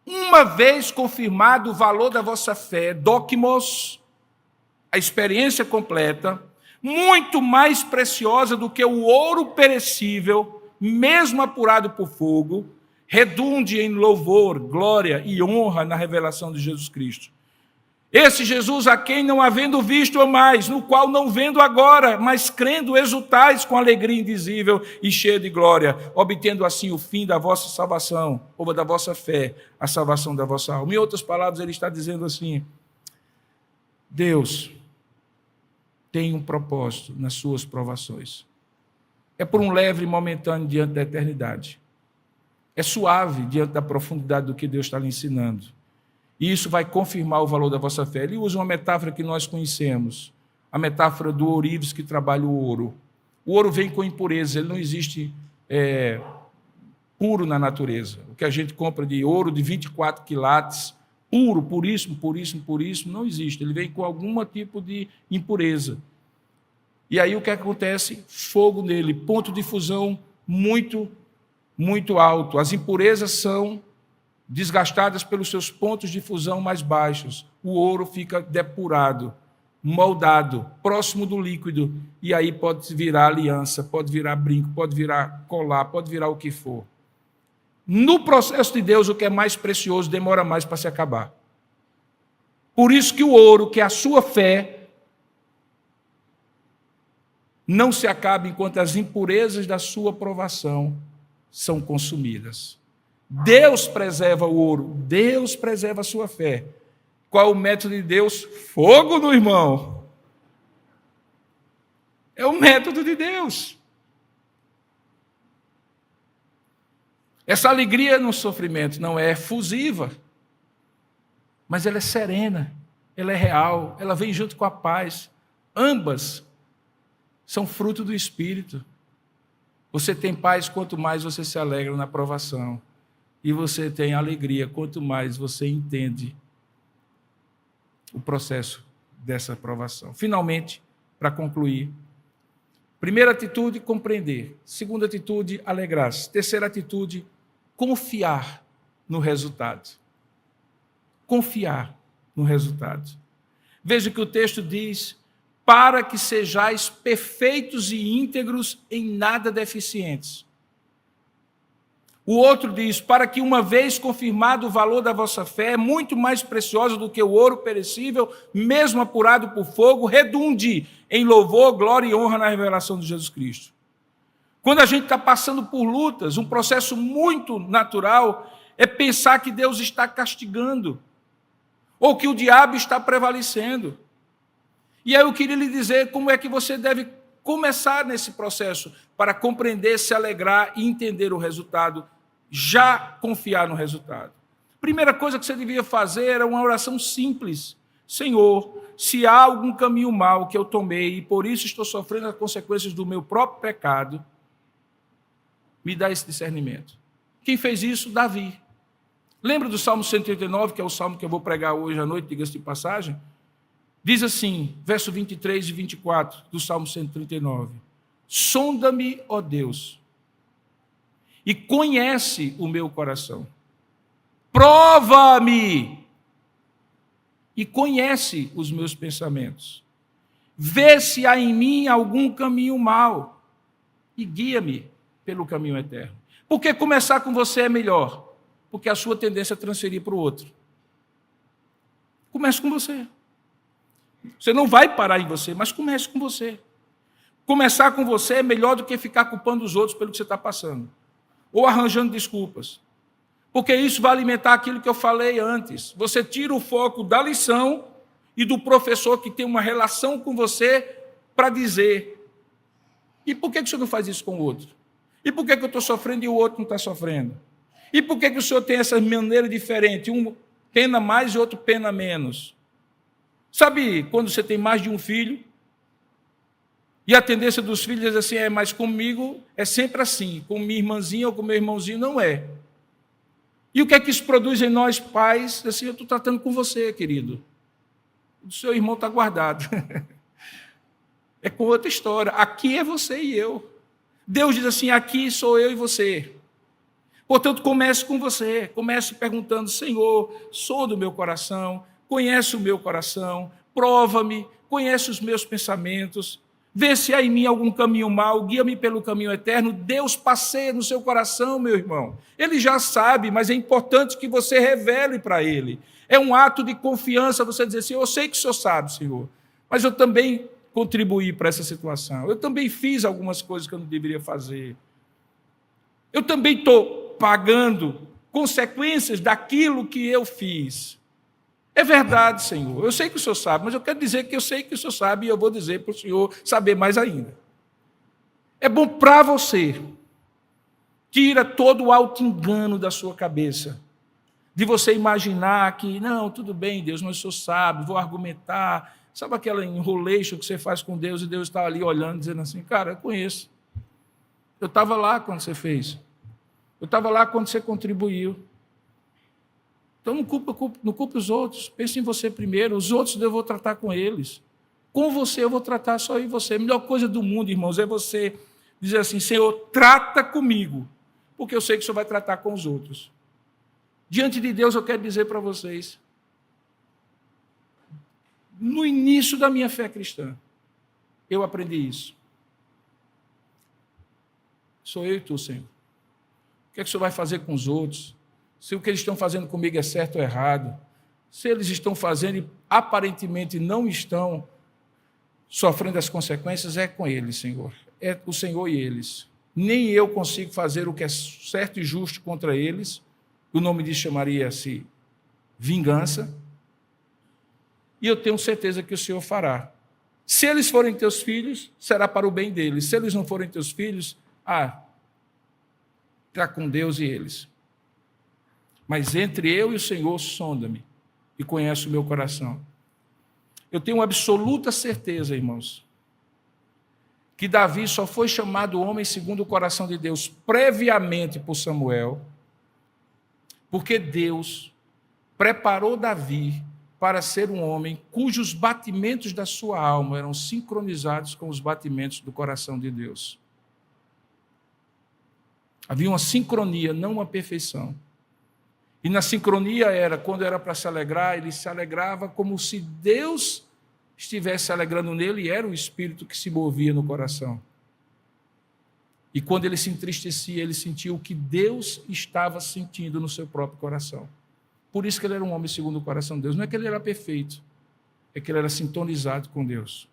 uma vez confirmado o valor da vossa fé, dokimos, a experiência completa, muito mais preciosa do que o ouro perecível, mesmo apurado por fogo, redunde em louvor, glória e honra na revelação de Jesus Cristo. Esse Jesus a quem não havendo visto amais, no qual não vendo agora, mas crendo exultais com alegria indizível e cheia de glória, obtendo assim o fim da vossa salvação, ou da vossa fé, a salvação da vossa alma. Em outras palavras, ele está dizendo assim, Deus tem um propósito nas suas provações. É por um leve e momentâneo diante da eternidade. É suave diante da profundidade do que Deus está lhe ensinando. E isso vai confirmar o valor da vossa fé. Ele usa uma metáfora que nós conhecemos, a metáfora do ourives que trabalha o ouro. O ouro vem com impureza, ele não existe puro na natureza. O que a gente compra de ouro de 24 quilates, puro, puríssimo, não existe. Ele vem com algum tipo de impureza. E aí o que acontece? Fogo nele, ponto de fusão muito alto. As impurezas são desgastadas pelos seus pontos de fusão mais baixos. O ouro fica depurado, moldado, próximo do líquido, e aí pode virar aliança, pode virar brinco, pode virar colar, pode virar o que for. No processo de Deus, o que é mais precioso demora mais para se acabar. Por isso que o ouro, que é a sua fé, não se acaba enquanto as impurezas da sua provação são consumidas. Deus preserva o ouro, Deus preserva a sua fé. Qual é o método de Deus? Fogo no irmão. É o método de Deus. Essa alegria no sofrimento não é efusiva, mas ela é serena, ela é real, ela vem junto com a paz. Ambas são fruto do Espírito. Você tem paz quanto mais você se alegra na provação. E você tem alegria quanto mais você entende o processo dessa provação. Finalmente, para concluir, primeira atitude, compreender. Segunda atitude, alegrar-se. Terceira atitude, confiar no resultado. Confiar no resultado. Veja que o texto diz, para que sejais perfeitos e íntegros em nada deficientes. O outro diz, para que uma vez confirmado o valor da vossa fé, muito mais preciosa do que o ouro perecível, mesmo apurado por fogo, redunde em louvor, glória e honra na revelação de Jesus Cristo. Quando a gente está passando por lutas, um processo muito natural é pensar que Deus está castigando, ou que o diabo está prevalecendo. E aí eu queria lhe dizer como é que você deve começar nesse processo para compreender, se alegrar e entender o resultado, já confiar no resultado. Primeira coisa que você devia fazer era uma oração simples. Senhor, se há algum caminho mau que eu tomei e por isso estou sofrendo as consequências do meu próprio pecado, me dá esse discernimento. Quem fez isso? Davi. Lembra do Salmo 139, que é o salmo que eu vou pregar hoje à noite, diga-se de passagem? Diz assim, verso 23 e 24 do Salmo 139. Sonda-me, ó Deus, e conhece o meu coração. Prova-me e conhece os meus pensamentos. Vê se há em mim algum caminho mau e guia-me pelo caminho eterno. Por que começar com você é melhor? Porque a sua tendência é transferir para o outro. Comece com você. Você não vai parar em você, mas comece com você. Começar com você é melhor do que ficar culpando os outros pelo que você está passando. Ou arranjando desculpas. Porque isso vai alimentar aquilo que eu falei antes. Você tira o foco da lição e do professor que tem uma relação com você para dizer: e por que o senhor não faz isso com o outro? E por que eu estou sofrendo e o outro não está sofrendo? E por que o senhor tem essa maneira diferente? Um pena mais e outro pena menos. Sabe quando você tem mais de um filho? E a tendência dos filhos é assim: mas comigo é sempre assim. Com minha irmãzinha ou com meu irmãozinho não é. E o que é que isso produz em nós, pais? Assim, eu estou tratando com você, querido. O seu irmão está guardado. É com outra história. Aqui é você e eu. Deus diz assim: aqui sou eu e você. Portanto, comece com você. Comece perguntando: Senhor, sou do meu coração, conhece o meu coração, prova-me, conhece os meus pensamentos, vê se há em mim algum caminho mau, guia-me pelo caminho eterno. Deus passeia no seu coração, meu irmão. Ele já sabe, mas é importante que você revele para ele. É um ato de confiança você dizer assim: eu sei que o Senhor sabe, Senhor, mas eu também contribuí para essa situação. Eu também fiz algumas coisas que eu não deveria fazer. Eu também estou pagando consequências daquilo que eu fiz. É verdade, Senhor. Eu sei que o Senhor sabe, mas eu quero dizer que eu sei que o Senhor sabe e eu vou dizer para o Senhor saber mais ainda. É bom para você. Tira todo o auto-engano da sua cabeça. De você imaginar que, não, tudo bem, Deus, mas o Senhor sabe, vou argumentar. Sabe aquela enrolation que você faz com Deus e Deus está ali olhando, dizendo assim: cara, eu conheço. Eu estava lá quando você fez. Eu estava lá quando você contribuiu. Então não culpe os outros. Pense em você primeiro. Os outros eu vou tratar com eles. Com você eu vou tratar só em você. A melhor coisa do mundo, irmãos, é você dizer assim: Senhor, trata comigo, porque eu sei que o Senhor vai tratar com os outros. Diante de Deus eu quero dizer para vocês, no início da minha fé cristã, eu aprendi isso. Sou eu e tu, Senhor. O que é que o Senhor vai fazer com os outros? Se o que eles estão fazendo comigo é certo ou errado? Se eles estão fazendo e aparentemente não estão sofrendo as consequências, é com eles, Senhor. É o Senhor e eles. Nem eu consigo fazer o que é certo e justo contra eles. O nome disso chamaria-se vingança. E eu tenho certeza que o Senhor fará. Se eles forem teus filhos, será para o bem deles. Se eles não forem teus filhos, está com Deus e eles. Mas entre eu e o Senhor, sonda-me e conhece o meu coração. Eu tenho absoluta certeza, irmãos, que Davi só foi chamado homem segundo o coração de Deus previamente por Samuel, porque Deus preparou Davi para ser um homem cujos batimentos da sua alma eram sincronizados com os batimentos do coração de Deus. Havia uma sincronia, não uma perfeição. E na sincronia era, quando era para se alegrar, ele se alegrava como se Deus estivesse se alegrando nele, e era o Espírito que se movia no coração. E quando ele se entristecia, ele sentia o que Deus estava sentindo no seu próprio coração. Por isso que ele era um homem segundo o coração de Deus. Não é que ele era perfeito, é que ele era sintonizado com Deus.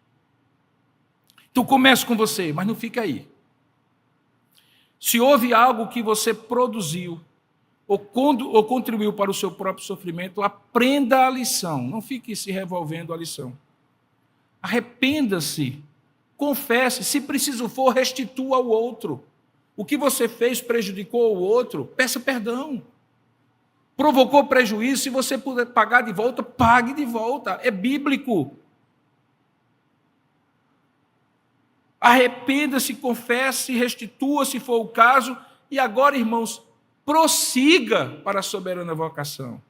Então comece com você, mas não fica aí. Se houve algo que você produziu, ou contribuiu para o seu próprio sofrimento, aprenda a lição. Não fique se revolvendo a lição. Arrependa-se, confesse, se preciso for, restitua ao outro. O que você fez prejudicou o outro, peça perdão. Provocou prejuízo, se você puder pagar de volta, pague de volta. É bíblico. Arrependa-se, confesse, restitua, se for o caso. E agora, irmãos, prossiga para a soberana vocação.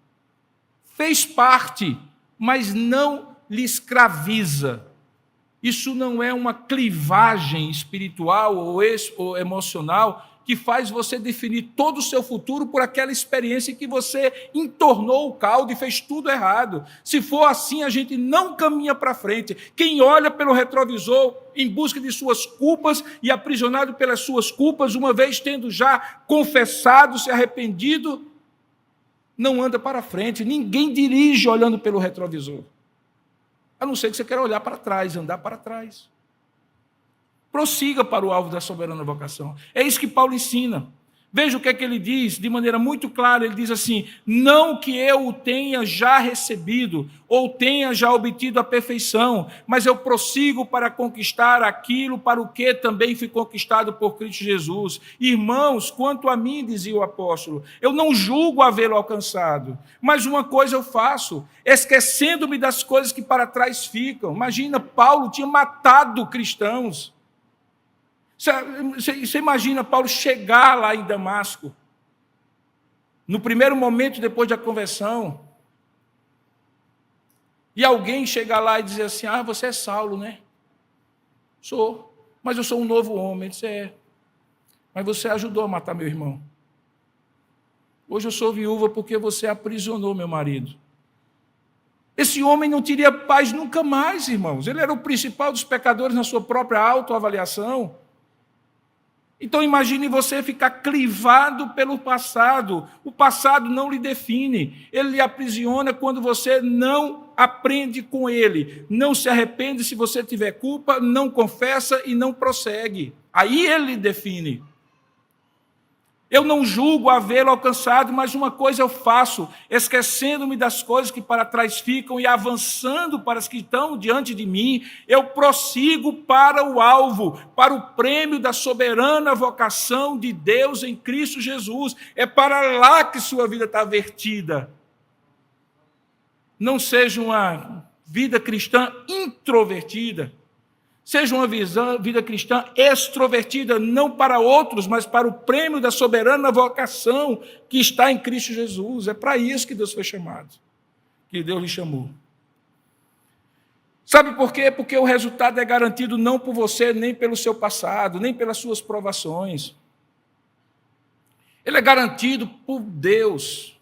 Fez parte, mas não lhe escraviza. Isso não é uma clivagem espiritual ou emocional que faz você definir todo o seu futuro por aquela experiência que você entornou o caldo e fez tudo errado. Se for assim, a gente não caminha para frente. Quem olha pelo retrovisor em busca de suas culpas e aprisionado pelas suas culpas, uma vez tendo já confessado, se arrependido, não anda para frente. Ninguém dirige olhando pelo retrovisor. A não ser que você queira olhar para trás, andar para trás. Prossiga para o alvo da soberana vocação. É isso que Paulo ensina. Veja o que é que ele diz, de maneira muito clara, ele diz assim, não que eu o tenha já recebido, ou tenha já obtido a perfeição, mas eu prossigo para conquistar aquilo para o que também fui conquistado por Cristo Jesus. Irmãos, quanto a mim, dizia o apóstolo, eu não julgo havê-lo alcançado, mas uma coisa eu faço, esquecendo-me das coisas que para trás ficam. Imagina, Paulo tinha matado cristãos. Você imagina Paulo chegar lá em Damasco, no primeiro momento depois da conversão, e alguém chegar lá e dizer assim, você é Saulo, né? Sou, mas eu sou um novo homem. Ele disse, mas você ajudou a matar meu irmão. Hoje eu sou viúva porque você aprisionou meu marido. Esse homem não teria paz nunca mais, irmãos. Ele era o principal dos pecadores na sua própria autoavaliação. Então imagine você ficar clivado pelo passado. O passado não lhe define. Ele lhe aprisiona quando você não aprende com ele. Não se arrepende se você tiver culpa, não confessa e não prossegue. Aí ele lhe define. Eu não julgo havê-lo alcançado, mas uma coisa eu faço, esquecendo-me das coisas que para trás ficam e avançando para as que estão diante de mim, eu prossigo para o alvo, para o prêmio da soberana vocação de Deus em Cristo Jesus. É para lá que sua vida está vertida. Não seja uma vida cristã introvertida. Seja uma vida cristã extrovertida, não para outros, mas para o prêmio da soberana vocação que está em Cristo Jesus. É para isso que Deus foi chamado, que Deus lhe chamou. Sabe por quê? Porque o resultado é garantido não por você, nem pelo seu passado, nem pelas suas provações. Ele é garantido por Deus,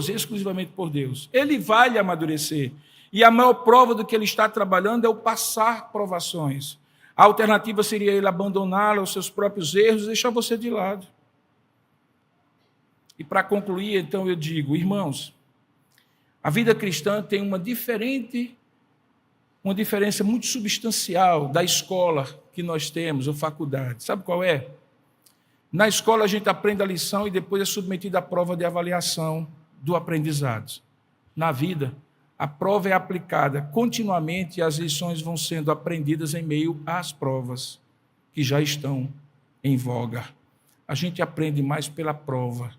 exclusivamente por Deus. Ele vai lhe amadurecer. E a maior prova do que ele está trabalhando é o passar provações. A alternativa seria ele abandoná-lo aos seus próprios erros e deixar você de lado. E para concluir, então, eu digo, irmãos, a vida cristã tem uma diferença muito substancial da escola que nós temos, ou faculdade. Sabe qual é? Na escola a gente aprende a lição e depois é submetido à prova de avaliação do aprendizado. Na vida, a prova é aplicada continuamente e as lições vão sendo aprendidas em meio às provas que já estão em voga. A gente aprende mais pela prova.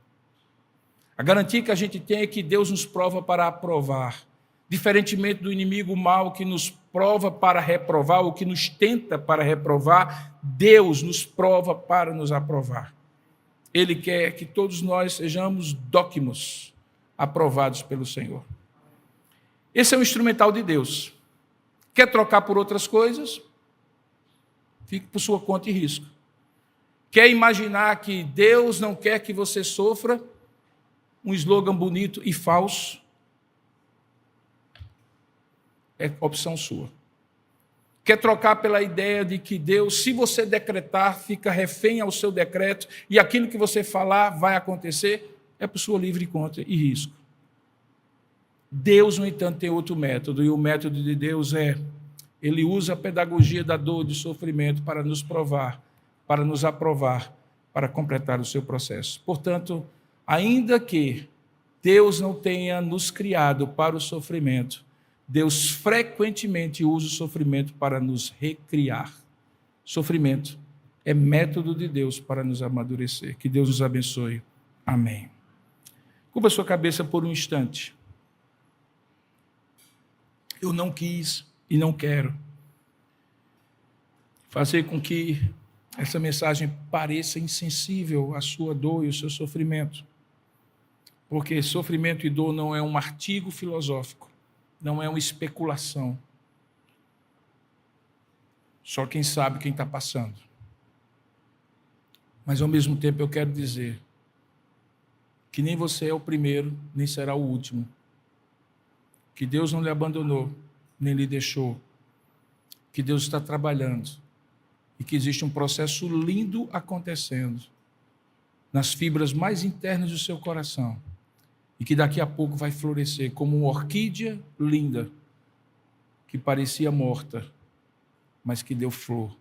A garantia que a gente tem é que Deus nos prova para aprovar. Diferentemente do inimigo mau que nos prova para reprovar, ou que nos tenta para reprovar, Deus nos prova para nos aprovar. Ele quer que todos nós sejamos dócimos, aprovados pelo Senhor. Esse é o instrumental de Deus. Quer trocar por outras coisas? Fique por sua conta e risco. Quer imaginar que Deus não quer que você sofra? Um slogan bonito e falso? É opção sua. Quer trocar pela ideia de que Deus, se você decretar, fica refém ao seu decreto e aquilo que você falar vai acontecer? É por sua livre conta e risco. Deus, no entanto, tem outro método, e o método de Deus ele usa a pedagogia da dor e do sofrimento para nos provar, para nos aprovar, para completar o seu processo. Portanto, ainda que Deus não tenha nos criado para o sofrimento, Deus frequentemente usa o sofrimento para nos recriar. Sofrimento é método de Deus para nos amadurecer. Que Deus nos abençoe. Amém. Curva sua cabeça por um instante. Eu não quis e não quero fazer com que essa mensagem pareça insensível à sua dor e ao seu sofrimento. Porque sofrimento e dor não é um artigo filosófico, não é uma especulação. Só quem sabe quem está passando. Mas, ao mesmo tempo, eu quero dizer que nem você é o primeiro, nem será o último. Que Deus não lhe abandonou, nem lhe deixou. Que Deus está trabalhando. E que existe um processo lindo acontecendo nas fibras mais internas do seu coração. E que daqui a pouco vai florescer como uma orquídea linda, que parecia morta, mas que deu flor.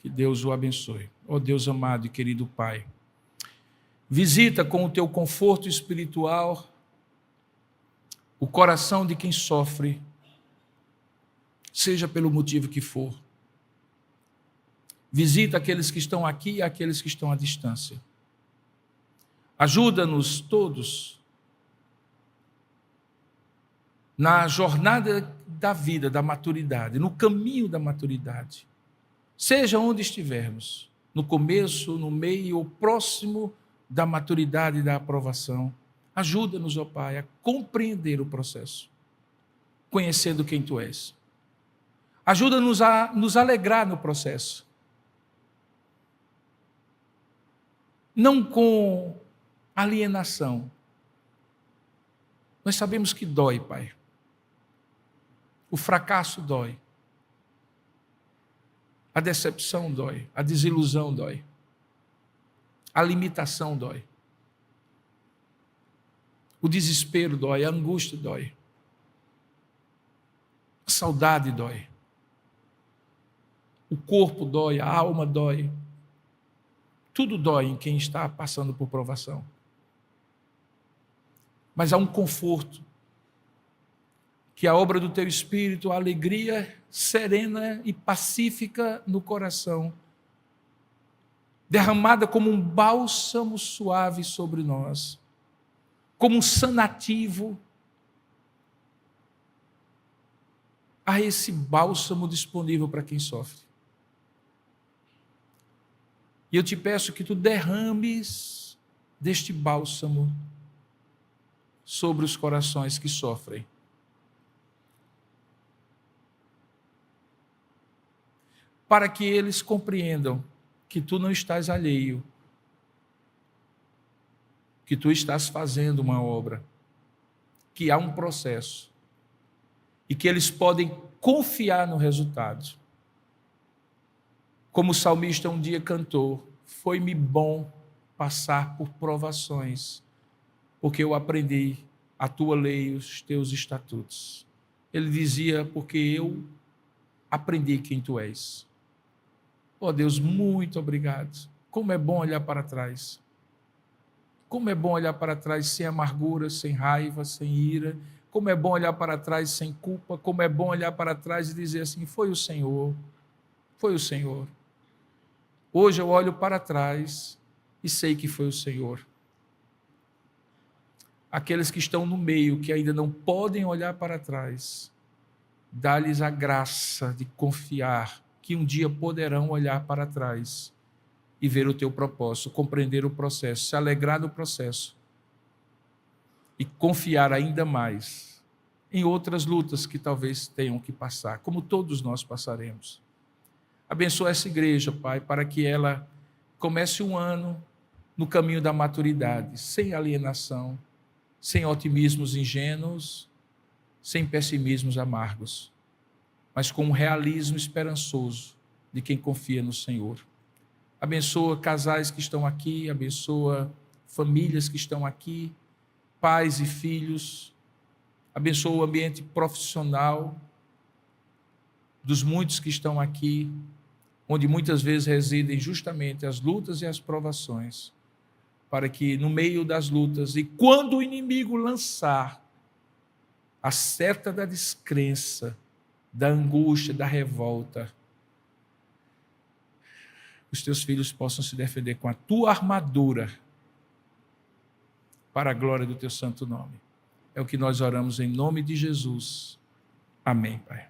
Que Deus o abençoe. Ó Deus amado e querido Pai, visita com o teu conforto espiritual o coração de quem sofre, seja pelo motivo que for. Visita aqueles que estão aqui e aqueles que estão à distância. Ajuda-nos todos na jornada da vida, da maturidade, no caminho da maturidade. Seja onde estivermos, no começo, no meio ou próximo da maturidade e da aprovação. Ajuda-nos, ó Pai, a compreender o processo, conhecendo quem Tu és. Ajuda-nos a nos alegrar no processo. Não com alienação. Nós sabemos que dói, Pai. O fracasso dói. A decepção dói. A desilusão dói. A limitação dói. O desespero dói. A angústia dói. A saudade dói. O corpo dói. A alma dói. Tudo dói em quem está passando por provação. Mas há um conforto, que a obra do Teu Espírito, a alegria serena e pacífica no coração, derramada como um bálsamo suave sobre nós, como um sanativo. Há esse bálsamo disponível para quem sofre. E eu te peço que Tu derrames deste bálsamo sobre os corações que sofrem. Para que eles compreendam que Tu não estás alheio, que Tu estás fazendo uma obra, que há um processo e que eles podem confiar no resultado. Como o salmista um dia cantou, foi-me bom passar por provações, porque eu aprendi a Tua lei e os Teus estatutos. Ele dizia, porque eu aprendi quem Tu és. Oh Deus, muito obrigado. Como é bom olhar para trás. Como é bom olhar para trás sem amargura, sem raiva, sem ira. Como é bom olhar para trás sem culpa. Como é bom olhar para trás e dizer assim, foi o Senhor. Foi o Senhor. Hoje eu olho para trás e sei que foi o Senhor. Aqueles que estão no meio, que ainda não podem olhar para trás, dá-lhes a graça de confiar que um dia poderão olhar para trás e ver o Teu propósito, compreender o processo, se alegrar do processo e confiar ainda mais em outras lutas que talvez tenham que passar, como todos nós passaremos. Abençoa essa igreja, Pai, para que ela comece um ano no caminho da maturidade, sem alienação, sem otimismos ingênuos, sem pessimismos amargos, mas com um realismo esperançoso de quem confia no Senhor. Abençoa casais que estão aqui, abençoa famílias que estão aqui, pais e filhos, abençoa o ambiente profissional dos muitos que estão aqui, onde muitas vezes residem justamente as lutas e as provações, para que no meio das lutas e quando o inimigo lançar a seta da descrença, da angústia, da revolta, os Teus filhos possam se defender com a Tua armadura, para a glória do Teu santo nome. É o que nós oramos em nome de Jesus. Amém, Pai.